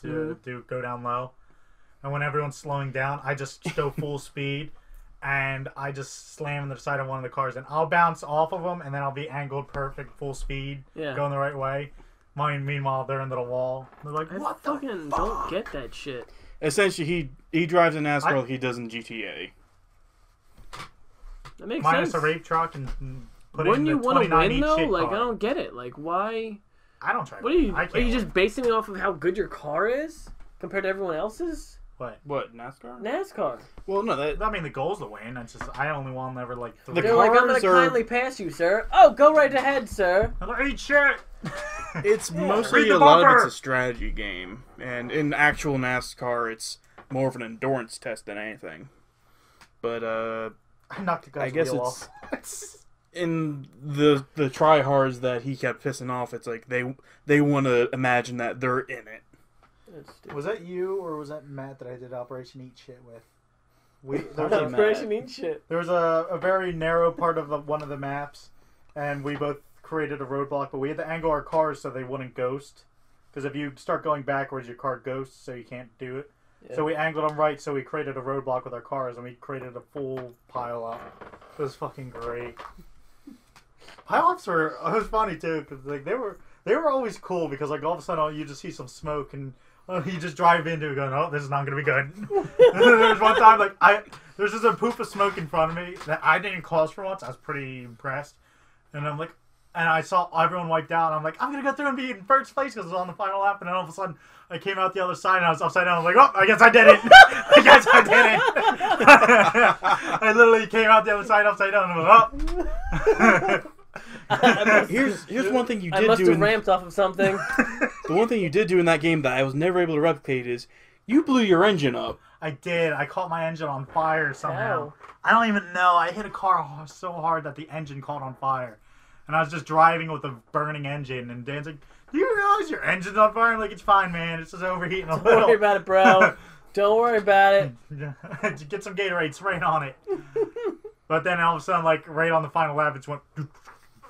[SPEAKER 5] to go down low. And when everyone's slowing down, I just go full speed and I just slam into the side of one of the cars, and I'll bounce off of them, and then I'll be angled perfect, full speed, going the right way. Meanwhile, they're into the wall. They're like,
[SPEAKER 1] I
[SPEAKER 5] what
[SPEAKER 1] fucking
[SPEAKER 5] the fuck?
[SPEAKER 1] don't get that shit.
[SPEAKER 3] Essentially, he drives a NASCAR like he does in GTA.
[SPEAKER 1] That makes
[SPEAKER 5] Minus
[SPEAKER 1] sense.
[SPEAKER 5] a rape truck and put
[SPEAKER 1] Wouldn't
[SPEAKER 5] it
[SPEAKER 1] you
[SPEAKER 5] in the
[SPEAKER 1] want to
[SPEAKER 5] 29
[SPEAKER 1] win
[SPEAKER 5] each
[SPEAKER 1] though?
[SPEAKER 5] shit
[SPEAKER 1] Like,
[SPEAKER 5] car.
[SPEAKER 1] I don't get it. Like, why?
[SPEAKER 5] I don't try.
[SPEAKER 1] What are you?
[SPEAKER 5] I
[SPEAKER 1] Are
[SPEAKER 5] can't
[SPEAKER 1] you just
[SPEAKER 5] win.
[SPEAKER 1] basing it off of how good your car is compared to everyone else's?
[SPEAKER 3] What, NASCAR?
[SPEAKER 1] NASCAR.
[SPEAKER 3] Well, no, that...
[SPEAKER 5] I mean, the goal's to win. It's just I only want ever like
[SPEAKER 3] The
[SPEAKER 5] three.
[SPEAKER 1] They're like, I'm gonna
[SPEAKER 3] cars are-
[SPEAKER 1] kindly pass you, sir. Oh, go right ahead, sir.
[SPEAKER 5] I'm like, eat shit.
[SPEAKER 3] It's mostly
[SPEAKER 5] Read the
[SPEAKER 3] a lot of
[SPEAKER 5] bumper.
[SPEAKER 3] it's a strategy game, and in actual NASCAR, it's more of an endurance test than anything. But
[SPEAKER 5] I knocked the guy's
[SPEAKER 3] I guess
[SPEAKER 5] wheel
[SPEAKER 3] it's
[SPEAKER 5] off.
[SPEAKER 3] in the tryhards that he kept pissing off. It's like they want to imagine that they're in it.
[SPEAKER 1] That's stupid.
[SPEAKER 5] Was that you or was that Matt that I did Operation Eat Shit with?
[SPEAKER 3] Probably Matt.
[SPEAKER 1] Operation Eat Shit.
[SPEAKER 5] There was a very narrow part of one of the maps, and we both created a roadblock, but we had to angle our cars so they wouldn't ghost. Because if you start going backwards, your car ghosts, so you can't do it.
[SPEAKER 1] Yeah.
[SPEAKER 5] So we angled them right, so we created a roadblock with our cars, and we created a full pile-up. It was fucking great. Pile-ups were... It was funny, too, because like, they were They were always cool because like all of a sudden you just see some smoke and you just drive into it going, oh, this is not going to be good. There was one time like there's just a poof of smoke in front of me that I didn't cause for once. I was pretty impressed. And I'm like, and I saw everyone wiped out. And I'm like, I'm going to go through and be in first place because it was on the final lap. And then all of a sudden I came out the other side and I was upside down. I was like, oh, I guess I did it. I guess I did it. I literally came out the other side upside down and I was
[SPEAKER 3] Here's one thing you
[SPEAKER 1] I
[SPEAKER 3] did
[SPEAKER 1] must
[SPEAKER 3] do.
[SPEAKER 1] have ramped off of something.
[SPEAKER 3] The one thing you did do in that game that I was never able to replicate is you blew your engine up.
[SPEAKER 5] I did. I caught my engine on fire somehow.
[SPEAKER 1] How?
[SPEAKER 5] I don't even know. I hit a car so hard that the engine caught on fire. And I was just driving with a burning engine. And Dan's like, do you realize your engine's on fire? I'm like, it's fine, man. It's just overheating a
[SPEAKER 1] Don't
[SPEAKER 5] little.
[SPEAKER 1] worry about it, bro. Don't worry about it.
[SPEAKER 5] Get some Gatorade, spray it on it. But then all of a sudden, like, right on the final lap, it just went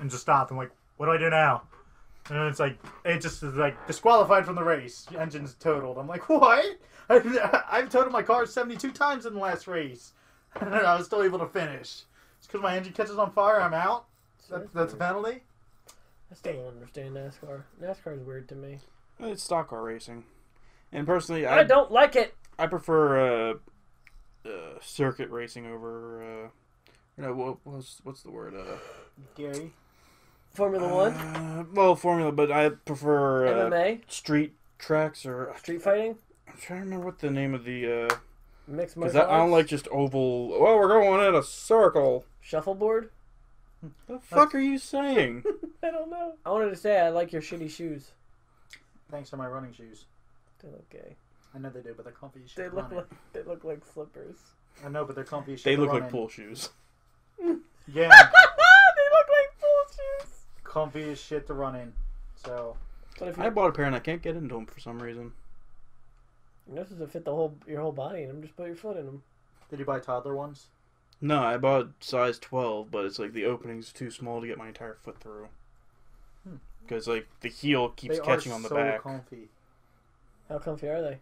[SPEAKER 5] and just stopped. I'm like, what do I do now? And it's like, it just is like, disqualified from the race. Engine's totaled. I'm like, what? I've totaled my car 72 times in the last race. And I was still able to finish. It's because my engine catches on fire, I'm out. That's a penalty?
[SPEAKER 1] I still don't understand NASCAR. NASCAR is weird to me.
[SPEAKER 3] It's stock car racing, and personally,
[SPEAKER 1] I don't like it.
[SPEAKER 3] I prefer circuit racing over. What's the word?
[SPEAKER 5] Gary?
[SPEAKER 1] Formula One?
[SPEAKER 3] Well, Formula, but I prefer
[SPEAKER 1] MMA?
[SPEAKER 3] street tracks or
[SPEAKER 1] Street fighting?
[SPEAKER 3] I'm trying to remember what the name of the.
[SPEAKER 1] Mixed
[SPEAKER 3] Because
[SPEAKER 1] martial
[SPEAKER 3] I don't
[SPEAKER 1] arts?
[SPEAKER 3] like just oval. Well, we're going in a circle.
[SPEAKER 1] Shuffleboard?
[SPEAKER 3] The fuck are you saying?
[SPEAKER 1] I don't know. I wanted to say I like your shitty shoes.
[SPEAKER 5] Thanks to my running shoes.
[SPEAKER 1] They look gay.
[SPEAKER 5] I know they do, but they're comfy as shit.
[SPEAKER 1] They look like slippers.
[SPEAKER 5] I know, but they're comfy as shit.
[SPEAKER 3] They
[SPEAKER 5] to
[SPEAKER 3] look
[SPEAKER 5] run
[SPEAKER 3] like
[SPEAKER 5] in.
[SPEAKER 3] pool shoes.
[SPEAKER 5] Yeah.
[SPEAKER 1] They look like pool shoes.
[SPEAKER 5] Comfy as shit to run in. So.
[SPEAKER 1] But if
[SPEAKER 3] I bought a pair and I can't get into them for some reason.
[SPEAKER 1] this doesn't fit your whole body in them, just put your foot in them.
[SPEAKER 5] Did you buy toddler ones?
[SPEAKER 3] No, I bought size 12, but it's like the opening's too small to get my entire foot through. Because like the heel keeps catching on the back.
[SPEAKER 5] Comfy.
[SPEAKER 1] How comfy are they?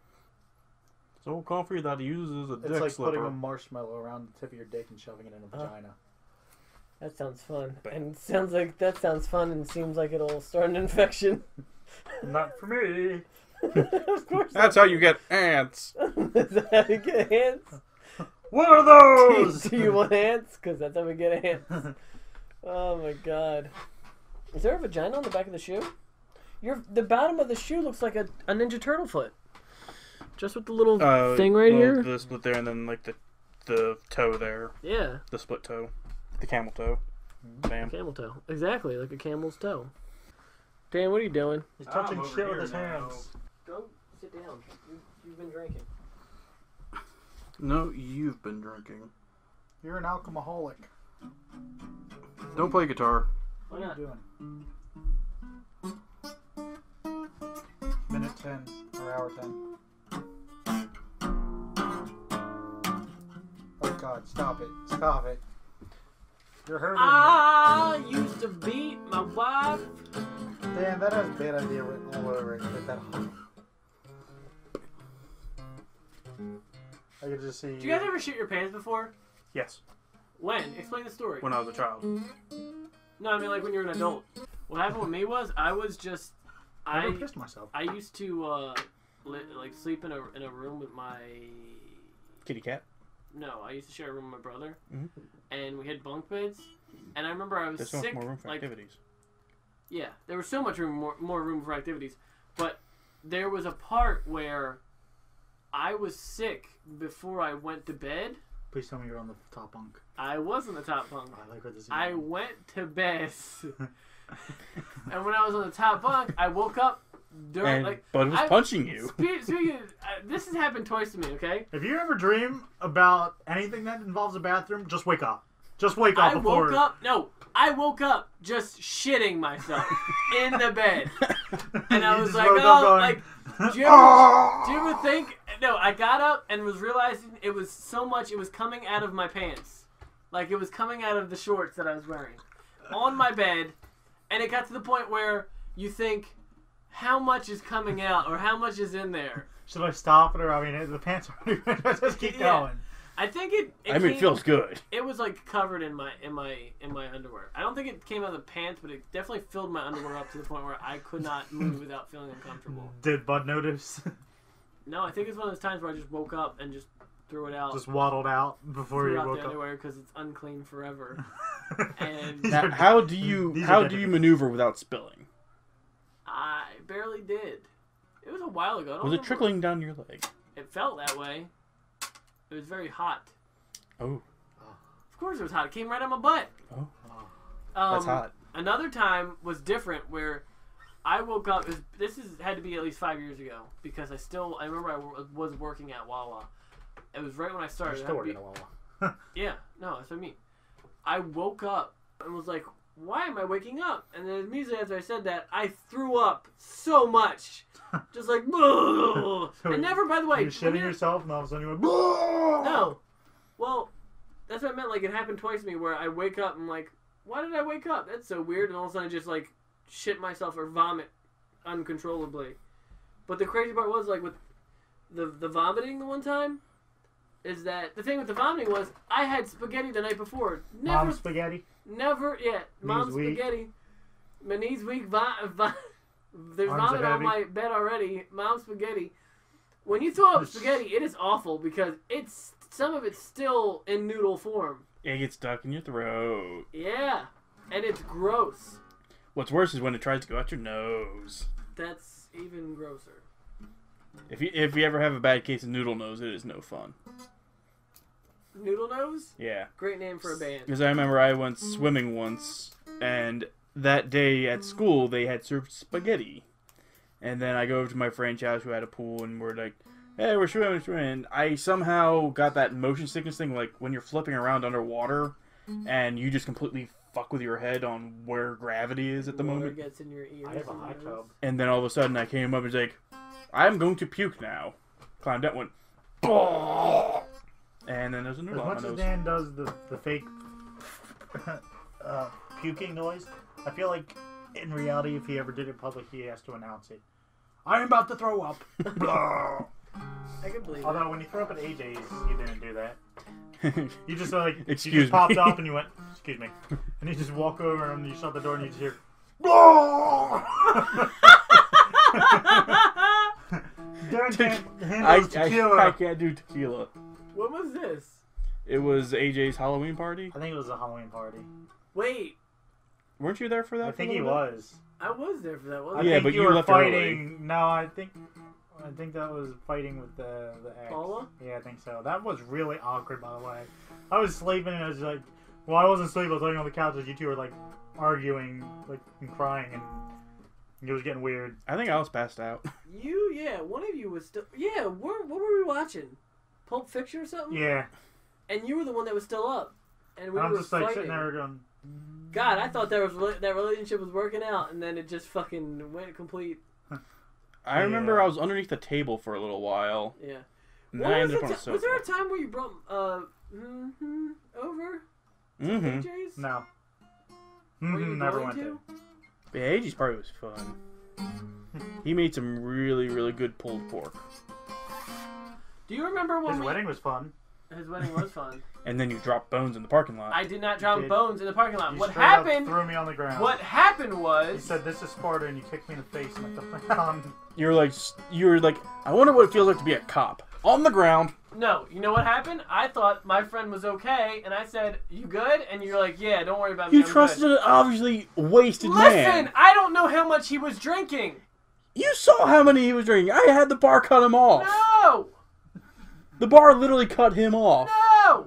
[SPEAKER 3] So comfy that it uses a
[SPEAKER 5] It's
[SPEAKER 3] dick
[SPEAKER 5] like
[SPEAKER 3] slipper.
[SPEAKER 5] putting a marshmallow around the tip of your dick and shoving it in a vagina.
[SPEAKER 1] That sounds fun.
[SPEAKER 3] Bang.
[SPEAKER 1] And that sounds fun and seems like it'll start an infection.
[SPEAKER 5] Not for me.
[SPEAKER 1] Of course.
[SPEAKER 3] That's how you get ants.
[SPEAKER 1] Is that how you get ants?
[SPEAKER 5] What are those?
[SPEAKER 1] Do you want ants? Because that's how we get ants. Oh my god. Is there a vagina on the back of the shoe? The bottom of the shoe looks like a Ninja Turtle foot. Just with the little thing right here.
[SPEAKER 3] The split there, and then like the toe there.
[SPEAKER 1] Yeah.
[SPEAKER 3] The split toe. The camel toe. Bam.
[SPEAKER 1] Camel toe. Exactly, like a camel's toe. Dan, what are you doing?
[SPEAKER 5] He's touching
[SPEAKER 3] I'm over
[SPEAKER 5] shit with
[SPEAKER 3] here
[SPEAKER 5] his
[SPEAKER 3] now.
[SPEAKER 5] hands.
[SPEAKER 1] Go sit down. You've been drinking.
[SPEAKER 3] No, you've been drinking.
[SPEAKER 5] You're an alcoholic.
[SPEAKER 3] Don't play guitar.
[SPEAKER 1] Why
[SPEAKER 5] What are
[SPEAKER 1] not?
[SPEAKER 5] you doing? Minute 10 or hour 10. Oh god, stop it. Stop it. You're hurting
[SPEAKER 1] I used to beat my wife.
[SPEAKER 5] me. Dan, that has bad idea written all over it. Like that. I could just see.
[SPEAKER 1] Did you guys ever shit your pants before?
[SPEAKER 3] Yes.
[SPEAKER 1] When? Explain the story.
[SPEAKER 3] When I was a child.
[SPEAKER 1] No, I mean like when you're an adult. What happened with me was I was just
[SPEAKER 5] I never pissed myself.
[SPEAKER 1] I used to like sleep in a room with my
[SPEAKER 3] Kitty cat.
[SPEAKER 1] no, I used to share a room with my brother,
[SPEAKER 3] Mhm.
[SPEAKER 1] and we had bunk beds. And I remember I was
[SPEAKER 3] There's so
[SPEAKER 1] sick.
[SPEAKER 3] much more room for
[SPEAKER 1] like,
[SPEAKER 3] activities.
[SPEAKER 1] yeah, there was so much room, more room for activities. But there was a part where I was sick before I went to bed.
[SPEAKER 5] Please tell me you're on the top bunk.
[SPEAKER 1] I was in the top bunk.
[SPEAKER 5] I like where this is
[SPEAKER 1] I
[SPEAKER 5] going.
[SPEAKER 1] went to bed, and when I was on the top bunk, I woke up during
[SPEAKER 3] And
[SPEAKER 1] like
[SPEAKER 3] Bud was
[SPEAKER 1] I-
[SPEAKER 3] punching you.
[SPEAKER 1] Speaking of, this has happened twice to me. Okay,
[SPEAKER 5] If you ever dream about anything that involves a bathroom, just wake up. Just wake up
[SPEAKER 1] I
[SPEAKER 5] before.
[SPEAKER 1] woke up. No, I woke up just shitting myself in the bed, and I
[SPEAKER 5] You
[SPEAKER 1] was
[SPEAKER 5] just
[SPEAKER 1] like,
[SPEAKER 5] woke up
[SPEAKER 1] oh,
[SPEAKER 5] going,
[SPEAKER 1] like, do you ever think? No, I got up and was realizing it was so much. It was coming out of my pants, like it was coming out of the shorts that I was wearing, on my bed, and it got to the point where you think, how much is coming out or how much is in there?
[SPEAKER 5] Should I stop it or I mean the pants are already just keep
[SPEAKER 1] Yeah.
[SPEAKER 5] going.
[SPEAKER 1] I think it
[SPEAKER 3] it feels good.
[SPEAKER 1] It was like covered in my underwear. I don't think it came out of the pants, but it definitely filled my underwear up to the point where I could not move without feeling uncomfortable.
[SPEAKER 5] Did Bud notice?
[SPEAKER 1] No, I think it's one of those times where I just woke up and just threw it out.
[SPEAKER 5] Just waddled out before you woke
[SPEAKER 1] the
[SPEAKER 5] up.
[SPEAKER 1] underwear because it's unclean forever. And
[SPEAKER 3] Now, how do you maneuver without spilling?
[SPEAKER 1] I barely did. It was a while ago.
[SPEAKER 3] Was it trickling down your leg?
[SPEAKER 1] It felt that way. It was very hot.
[SPEAKER 3] Oh.
[SPEAKER 1] Of course it was hot. It came right on my butt.
[SPEAKER 3] Oh. That's hot.
[SPEAKER 1] Another time was different where I woke up. Had to be at least 5 years ago because I remember I was working at Wawa. It was right when I started.
[SPEAKER 5] You're still working at Wawa.
[SPEAKER 1] Yeah, no, that's what I mean. I woke up and was like, why am I waking up? And then immediately after I said that, I threw up so much. Just like, and never, by the way.
[SPEAKER 5] You're shitting yourself and all of a sudden you went,
[SPEAKER 1] no. Well, that's what I meant. Like, it happened twice to me where I wake up and I'm like, why did I wake up? That's so weird. And all of a sudden I just, like, shit myself or vomit uncontrollably. But the crazy part was, like, with the vomiting the one time, is that the thing with the vomiting was I had spaghetti the night before. Never
[SPEAKER 5] Mom's spaghetti?
[SPEAKER 1] Never, yeah. Mom's
[SPEAKER 5] Knees
[SPEAKER 1] spaghetti.
[SPEAKER 5] weak.
[SPEAKER 1] My knees weak. There's
[SPEAKER 5] Arms
[SPEAKER 1] vomit
[SPEAKER 5] are
[SPEAKER 1] on my bed already. Mom's spaghetti. When you throw up spaghetti, it is awful because some of it's still in noodle form.
[SPEAKER 3] It gets stuck in your throat.
[SPEAKER 1] Yeah, and it's gross.
[SPEAKER 3] What's worse is when it tries to go out your nose.
[SPEAKER 1] That's even grosser.
[SPEAKER 3] If you ever have a bad case of noodle nose, it is no fun.
[SPEAKER 1] Noodle nose?
[SPEAKER 3] Yeah.
[SPEAKER 1] Great name for a band.
[SPEAKER 3] Because I remember I went swimming once, and that day at school they had served spaghetti. And then I go over to my friend's house who had a pool, and we're like, hey, we're swimming. I somehow got that motion sickness thing, like when you're flipping around underwater, and you just completely fuck with your head on where gravity is at the moment.
[SPEAKER 1] Gets in your ears.
[SPEAKER 5] I have a hot tub.
[SPEAKER 3] And then all of a sudden I came up and was like, I'm going to puke now. Climbed out, went, bah! And then there's a noodle on my
[SPEAKER 5] As much
[SPEAKER 3] nose.
[SPEAKER 5] as Dan does the fake puking noise, I feel like in reality, if he ever did it public, he has to announce it. I'm about to throw up.
[SPEAKER 1] I can believe
[SPEAKER 5] Although when you threw up at AJ's, you didn't do that. You just like
[SPEAKER 3] Excuse
[SPEAKER 5] you just popped
[SPEAKER 3] me.
[SPEAKER 5] up and you went, excuse me, and you just walk over and you shut the door and you just hear. Dan can't handle tequila.
[SPEAKER 3] I can't do tequila.
[SPEAKER 1] What was this?
[SPEAKER 3] It was AJ's Halloween party.
[SPEAKER 5] I think it was a Halloween party.
[SPEAKER 1] Wait,
[SPEAKER 3] Weren't you there for that?
[SPEAKER 5] I
[SPEAKER 3] for
[SPEAKER 5] think
[SPEAKER 3] a
[SPEAKER 5] he
[SPEAKER 3] little bit?
[SPEAKER 5] was.
[SPEAKER 1] I was there for that,
[SPEAKER 5] I
[SPEAKER 1] wasn't
[SPEAKER 3] Yeah,
[SPEAKER 1] I?
[SPEAKER 5] think
[SPEAKER 3] but
[SPEAKER 5] you
[SPEAKER 3] you
[SPEAKER 5] were
[SPEAKER 3] left
[SPEAKER 5] fighting. No, I think that was fighting with the ex.
[SPEAKER 1] Paula?
[SPEAKER 5] Yeah, I think so. That was really awkward, by the way. I was sleeping and I was like, well, I wasn't sleeping. I was laying on the couch as you two were like arguing, like and crying, and it was getting weird.
[SPEAKER 3] I think I was passed out.
[SPEAKER 1] One of you was still. Yeah, what were we watching? Pulp Fiction or something?
[SPEAKER 5] Yeah,
[SPEAKER 1] And you were the one that was still up. And we
[SPEAKER 5] I'm
[SPEAKER 1] were
[SPEAKER 5] just like
[SPEAKER 1] fighting.
[SPEAKER 5] sitting there going,
[SPEAKER 1] God, I thought that relationship was working out, and then it just fucking went complete.
[SPEAKER 3] I remember I was underneath the table for a little while.
[SPEAKER 1] Yeah.
[SPEAKER 3] And then I ended up on a
[SPEAKER 1] Was
[SPEAKER 3] sofa.
[SPEAKER 1] there a time where you brought over?
[SPEAKER 3] Mm-hmm.
[SPEAKER 1] AJ's?
[SPEAKER 5] no.
[SPEAKER 1] Were you
[SPEAKER 5] Never
[SPEAKER 1] going
[SPEAKER 5] went to.
[SPEAKER 3] Yeah, AJ's party was fun. He made some really, really good pulled pork.
[SPEAKER 1] Do you remember when
[SPEAKER 5] His wedding was fun.
[SPEAKER 1] His wedding was fun.
[SPEAKER 3] And then you dropped bones in the parking lot.
[SPEAKER 1] I did not drop
[SPEAKER 5] did.
[SPEAKER 1] bones in the parking lot.
[SPEAKER 5] You
[SPEAKER 1] What
[SPEAKER 5] straight up
[SPEAKER 1] happened?
[SPEAKER 5] threw me on the ground.
[SPEAKER 1] What happened
[SPEAKER 5] You
[SPEAKER 1] was
[SPEAKER 5] said this is Sparta, and you kicked me in the face. And like,
[SPEAKER 3] You were like, I wonder what it feels like to be a cop. On the ground.
[SPEAKER 1] no. You know what happened? I thought my friend was okay, and I said, "You good?" And you're like, "Yeah, don't worry about me."
[SPEAKER 3] You
[SPEAKER 1] I'm
[SPEAKER 3] trusted
[SPEAKER 1] good."
[SPEAKER 3] an obviously wasted
[SPEAKER 1] Listen,
[SPEAKER 3] man.
[SPEAKER 1] I don't know how much he was drinking.
[SPEAKER 3] You saw how many he was drinking. I had the bar cut him off.
[SPEAKER 1] No,
[SPEAKER 3] The bar literally cut him off.
[SPEAKER 1] no.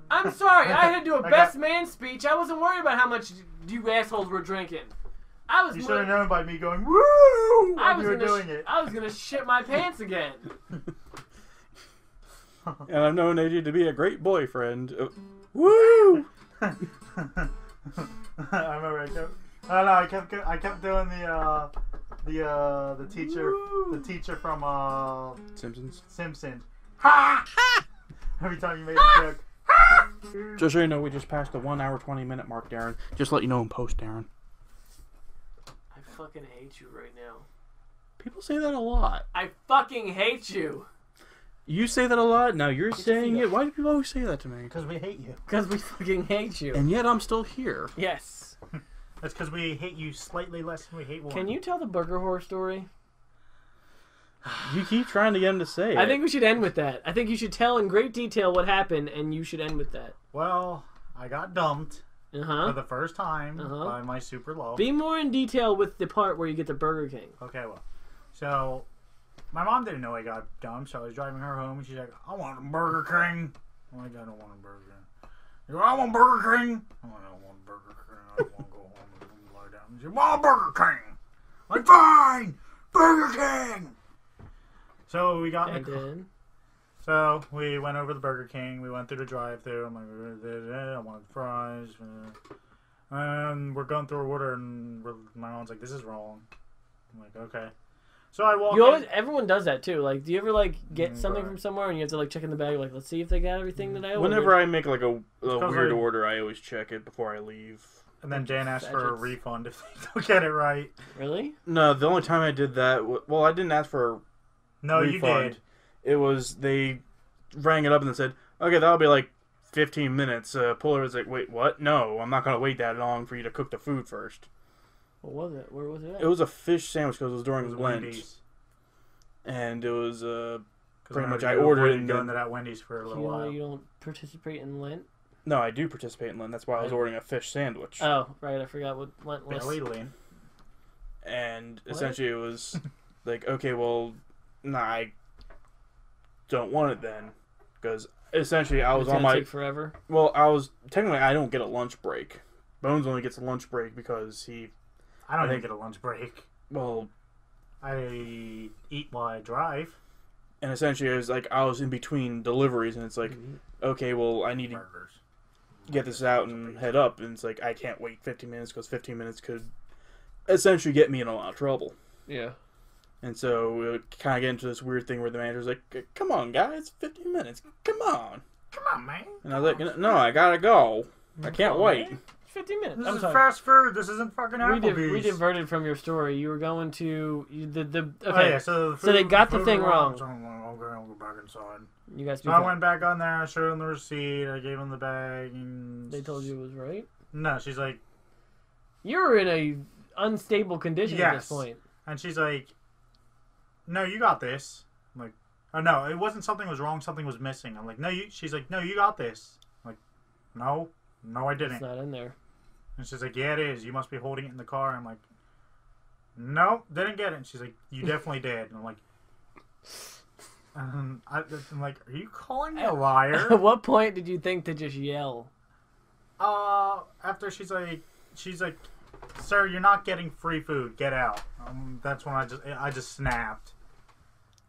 [SPEAKER 1] I'm sorry. I had to do a
[SPEAKER 5] I
[SPEAKER 1] best
[SPEAKER 5] got-
[SPEAKER 1] man speech. I wasn't worried about how much you assholes were drinking. I was.
[SPEAKER 5] you
[SPEAKER 1] more-
[SPEAKER 5] should have known by me going woo
[SPEAKER 1] I
[SPEAKER 5] when
[SPEAKER 1] was
[SPEAKER 5] you were
[SPEAKER 1] gonna.
[SPEAKER 5] doing it.
[SPEAKER 1] I was gonna shit my pants again.
[SPEAKER 3] And I've known AJ to be a great boyfriend. Woo!
[SPEAKER 5] I remember I kept doing the teacher from
[SPEAKER 3] Simpsons.
[SPEAKER 5] Simpsons. Ha! Every time you made a joke.
[SPEAKER 3] Just so you know, we just passed the 1 hour 20 minute mark, Darren. Just let you know in post, Darren.
[SPEAKER 1] I fucking hate you right now.
[SPEAKER 3] People say that a lot.
[SPEAKER 1] I fucking hate you.
[SPEAKER 3] You say that a lot. Now you're saying it. Why do people always say that to me?
[SPEAKER 5] Because we hate you.
[SPEAKER 1] Because we fucking hate you.
[SPEAKER 3] And yet I'm still here.
[SPEAKER 1] Yes.
[SPEAKER 5] That's because we hate you slightly less than we hate Warren.
[SPEAKER 1] Can you tell the burger horror story?
[SPEAKER 3] You keep trying to get him to say it.
[SPEAKER 1] I think we should end with that. I think you should tell in great detail what happened, and you should end with that.
[SPEAKER 5] Well, I got dumped
[SPEAKER 1] Uh-huh.
[SPEAKER 5] for the first time by my super love.
[SPEAKER 1] Be more in detail with the part where you get the Burger King.
[SPEAKER 5] Okay, well. So, my mom didn't know I got dumped, so I was driving her home, and she's like, I want a Burger King. I'm like, I don't want a Burger King. She goes, I want Burger King. I'm like, I don't want Burger King. I don't want to go home and lie down. She said, well, Burger King. I'm like, fine. Burger King. So we got in the car. So we went over the Burger King. We went through the drive-thru. I'm like, I wanted fries. And we're going through our order, and my mom's like, this is wrong. I'm like, okay. So I walk in.
[SPEAKER 1] Everyone does that too. Like, do you ever like get something from somewhere and you have to like check in the bag? Like, let's see if they got everything that I ordered.
[SPEAKER 3] Whenever I make like a weird order, I always check it before I leave.
[SPEAKER 5] And then Dan asked for a refund if they don't get it right.
[SPEAKER 1] Really?
[SPEAKER 3] No, the only time I did that, well, I didn't ask for a refund.
[SPEAKER 5] You did.
[SPEAKER 3] It was, they rang it up and said, okay, that'll be like 15 minutes. Puller was like, wait, what? No, I'm not going to wait that long for you to cook the food first.
[SPEAKER 1] What was it? Where was it at?
[SPEAKER 3] It was a fish sandwich because it was during Lent.
[SPEAKER 5] Wendy's.
[SPEAKER 3] And it was pretty much
[SPEAKER 5] I
[SPEAKER 3] I ordered it.
[SPEAKER 5] going to that Wendy's for a little while.
[SPEAKER 1] You don't participate in Lent?
[SPEAKER 3] No, I do participate in Lent. That's why I was ordering a fish sandwich.
[SPEAKER 1] Oh, right. I forgot what Lent was.
[SPEAKER 5] Barely Lent.
[SPEAKER 3] And essentially it was like, okay, well, nah, I don't want it then. Because essentially I was on my...
[SPEAKER 1] take forever?
[SPEAKER 3] Well, technically I don't get a lunch break. Bones only gets a lunch break because
[SPEAKER 5] I don't even get a lunch break.
[SPEAKER 3] Well...
[SPEAKER 5] I eat while I drive.
[SPEAKER 3] And essentially it was like I was in between deliveries and it's like, okay, well, I need to get this out and head up. And it's like, I can't wait 15 minutes because 15 minutes could essentially get me in a lot of trouble.
[SPEAKER 1] Yeah.
[SPEAKER 3] And so we kind of get into this weird thing where the manager's like, come on, guys, 15 minutes. Come on.
[SPEAKER 5] Come on, man.
[SPEAKER 3] And I was like, no, I gotta go. I can't wait.
[SPEAKER 1] 15 minutes.
[SPEAKER 5] This is fast food. This isn't fucking Applebee's.
[SPEAKER 1] We diverted from your story. You were going to okay.
[SPEAKER 5] Oh, yeah, so
[SPEAKER 1] they got the thing wrong.
[SPEAKER 5] So I'm like, okay, I'll go back inside.
[SPEAKER 1] You guys.
[SPEAKER 5] So I went back on there. I showed them the receipt. I gave them the bag. And
[SPEAKER 1] they told you it was right.
[SPEAKER 5] No, she's like,
[SPEAKER 1] you're in a unstable condition at this point.
[SPEAKER 5] And she's like, no, you got this. I'm like, oh no, it wasn't something was wrong. Something was missing. I'm like, no, you. She's like, no, you got this. I'm like, no, I didn't.
[SPEAKER 1] It's not in there.
[SPEAKER 5] And she's like, yeah, it is. You must be holding it in the car. I'm like, nope, didn't get it. And she's like, you definitely did. And I'm like, are you calling me a liar?
[SPEAKER 1] At what point did you think to just yell?
[SPEAKER 5] After she's like, sir, you're not getting free food. Get out. That's when I just snapped.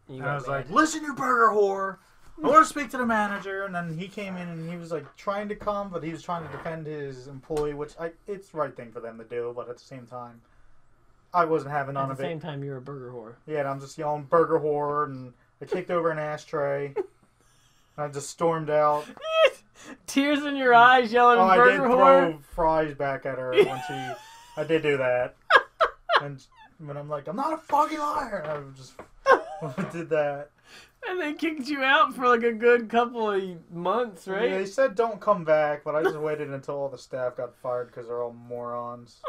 [SPEAKER 5] And I was like, listen, you burger whore. I want to speak to the manager. And then he came in and he was like trying to come, but he was trying to defend his employee, which it's the right thing for them to do. But at the same time, I wasn't having none of it.
[SPEAKER 1] At the same time, you're a burger whore.
[SPEAKER 5] Yeah, and I'm just yelling burger whore, and I kicked over an ashtray. And I just stormed out.
[SPEAKER 1] Tears in your eyes, yelling burger whore.
[SPEAKER 5] I did throw fries back at her when I did do that. And when I'm like, I'm not a fucking liar. I just did that.
[SPEAKER 1] And they kicked you out for like a good couple of months, right?
[SPEAKER 5] Yeah, they said don't come back, but I just waited until all the staff got fired because they're all morons.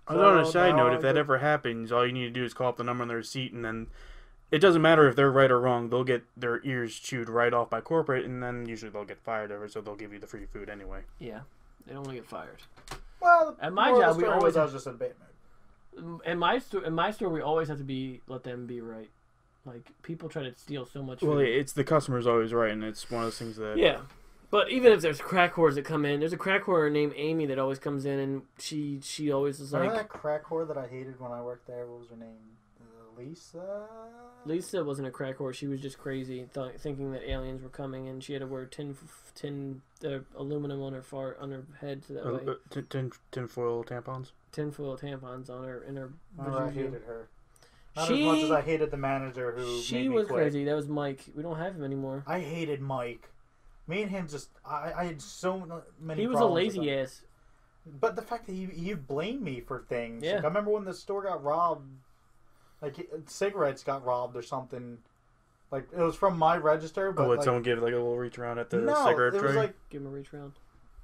[SPEAKER 3] On a side note, if that ever happens, all you need to do is call up the number on the receipt, and then it doesn't matter if they're right or wrong. They'll get their ears chewed right off by corporate, and then usually they'll get fired over, so they'll give you the free food anyway.
[SPEAKER 1] Yeah, they don't want to get fired.
[SPEAKER 5] Well,
[SPEAKER 1] at my job, we always.
[SPEAKER 5] I was just a bit.
[SPEAKER 1] In my store, we always have to let them be right. Like, people try to steal so much food.
[SPEAKER 3] Well, it's the customer's always right, and it's one of those things that...
[SPEAKER 1] Yeah. But even if there's crack whores that come in, there's a crack whore named Amy that always comes in, and she always is like...
[SPEAKER 5] Remember that crack whore that I hated when I worked there? What was her name? Lisa?
[SPEAKER 1] Lisa wasn't a crack whore. She was just crazy, thinking that aliens were coming, and she had to wear tin aluminum on her head so that way...
[SPEAKER 3] Tinfoil tampons?
[SPEAKER 1] Tinfoil tampons on her, in her...
[SPEAKER 5] I hated her. Not as much as I hated the manager who made me
[SPEAKER 1] She was
[SPEAKER 5] quit.
[SPEAKER 1] crazy. That was Mike. We don't have him anymore.
[SPEAKER 5] I hated Mike. Me and him just... I had so many
[SPEAKER 1] He was a lazy ass.
[SPEAKER 5] But the fact that he blamed me for things.
[SPEAKER 1] Yeah.
[SPEAKER 5] Like, I remember when the store got robbed, like cigarettes got robbed or something. Like it was from my register, but
[SPEAKER 3] would
[SPEAKER 5] like,
[SPEAKER 3] someone give like a little reach around at the
[SPEAKER 5] no,
[SPEAKER 3] cigarette
[SPEAKER 5] it was
[SPEAKER 3] tray?
[SPEAKER 5] like
[SPEAKER 1] Give him a reach round.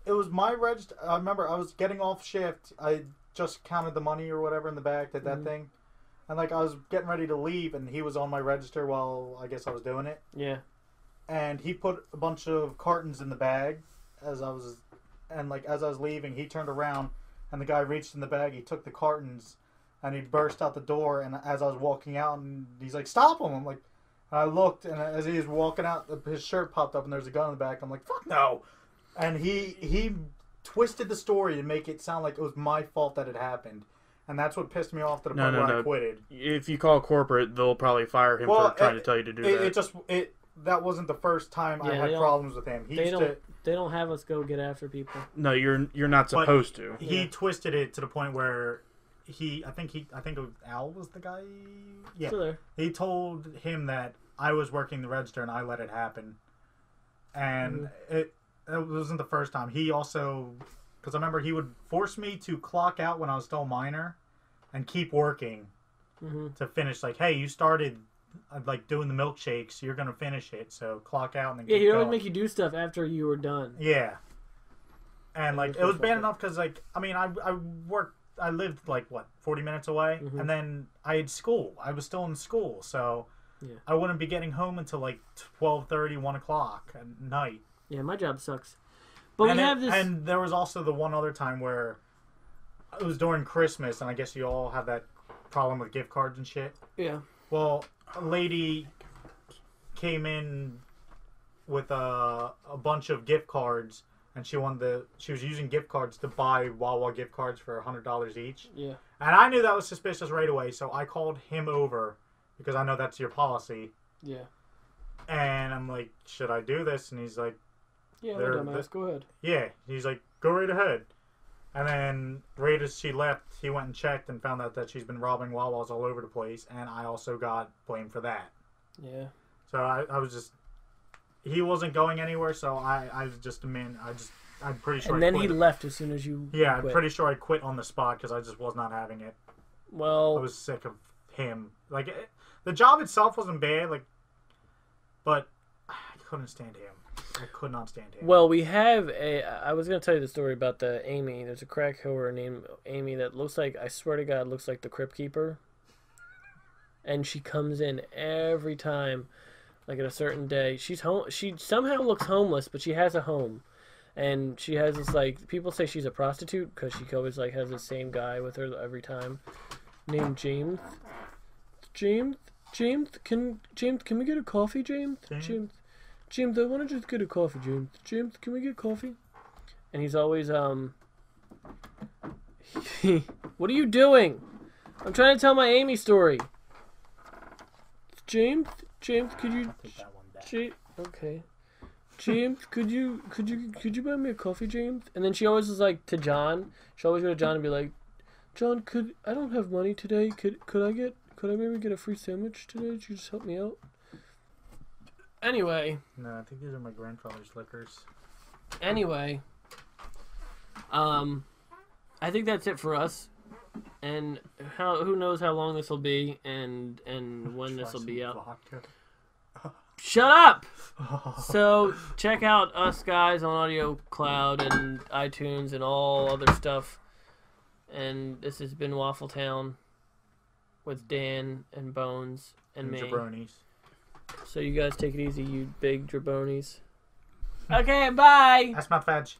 [SPEAKER 5] it was my register. I remember I was getting off shift. I just counted the money or whatever in the bag, did that thing, and like I was getting ready to leave, and he was on my register while I guess I was doing it.
[SPEAKER 1] Yeah.
[SPEAKER 5] And he put a bunch of cartons in the bag as I was leaving, he turned around and the guy reached in the bag, he took the cartons and he burst out the door, and as I was walking out, and he's like, "Stop him." I'm like, and I looked, and as he was walking out, his shirt popped up and there's a gun in the back. I'm like, "Fuck no." And he twisted the story to make it sound like it was my fault that it happened. And that's what pissed me off to the point where I quitted.
[SPEAKER 3] If you call corporate, they'll probably fire him for trying to tell you to do that.
[SPEAKER 5] That wasn't the first time I had problems with him.
[SPEAKER 1] They don't have us go get after people.
[SPEAKER 3] No, you're not supposed to.
[SPEAKER 5] He twisted it to the point where I think it was Al was the guy. Yeah,
[SPEAKER 1] Still there.
[SPEAKER 5] he told him that I was working the register and I let it happen, and it wasn't the first time. He also, because I remember he would force me to clock out when I was still a minor, and keep working to finish. Like, hey, you started like doing the milkshakes, you're gonna finish it, so clock out and then keep
[SPEAKER 1] he'd always
[SPEAKER 5] going.
[SPEAKER 1] make you do stuff after you were done.
[SPEAKER 5] Yeah, and like it was bad enough because like I mean I lived like 40 minutes away, and then I had school. I was still in school, so I wouldn't be getting home until like 12:30, 1 o'clock at night.
[SPEAKER 1] Yeah, my job sucks. But we have this.
[SPEAKER 5] And there was also the one other time where it was during Christmas, and I guess you all have that problem with gift cards and shit.
[SPEAKER 1] Yeah.
[SPEAKER 5] Well, a lady came in with a bunch of gift cards, and she was using gift cards to buy Wawa gift cards for $100 each.
[SPEAKER 1] Yeah.
[SPEAKER 5] And I knew that was suspicious right away, so I called him over because I know that's your policy.
[SPEAKER 1] Yeah.
[SPEAKER 5] And I'm like, should I do this? And he's like,
[SPEAKER 1] yeah, dumbass, go ahead.
[SPEAKER 5] yeah. He's like, go right ahead. And then right as she left, he went and checked and found out that she's been robbing Wawas all over the place, and I also got blamed for that.
[SPEAKER 1] Yeah.
[SPEAKER 5] So I was just, he wasn't going anywhere, so I was just I'm pretty sure.
[SPEAKER 1] And then he left as soon as you.
[SPEAKER 5] Yeah,
[SPEAKER 1] quit.
[SPEAKER 5] I'm pretty sure I quit on the spot because I just was not having it.
[SPEAKER 1] Well,
[SPEAKER 5] I was sick of him. Like the job itself wasn't bad, but I couldn't stand him. I could not stand him.
[SPEAKER 1] Well, we have I was going to tell you the story about the Amy. There's a crack whore named Amy that looks like, I swear to God, looks like the Crypt Keeper. And she comes in every time, like at a certain day. She's home. She somehow looks homeless, but she has a home. And she has this, like, people say she's a prostitute because she always, like, has the same guy with her every time. Named James. James, can we get a coffee, James? James, I want to just get a coffee, James. James, can we get coffee? And he's always, what are you doing? I'm trying to tell my Amy story. James, could you... Okay. James, could you buy me a coffee, James? And then she always was like, to John, she'll always go to John and be like, John, I don't have money today. Could I maybe get a free sandwich today? Could you just help me out? Anyway.
[SPEAKER 5] No, I think these are my grandfather's liquors.
[SPEAKER 1] Anyway. I think that's it for us. And who knows how long this will be and when this will be out.
[SPEAKER 5] Vodka.
[SPEAKER 1] Shut up! So, check out us guys on Audio Cloud and iTunes and all other stuff. And this has been WaffleTown with Dan and Bones and me.
[SPEAKER 5] Jabronis.
[SPEAKER 1] So you guys take it easy, you big jabronis. Okay, bye!
[SPEAKER 5] That's my fudge.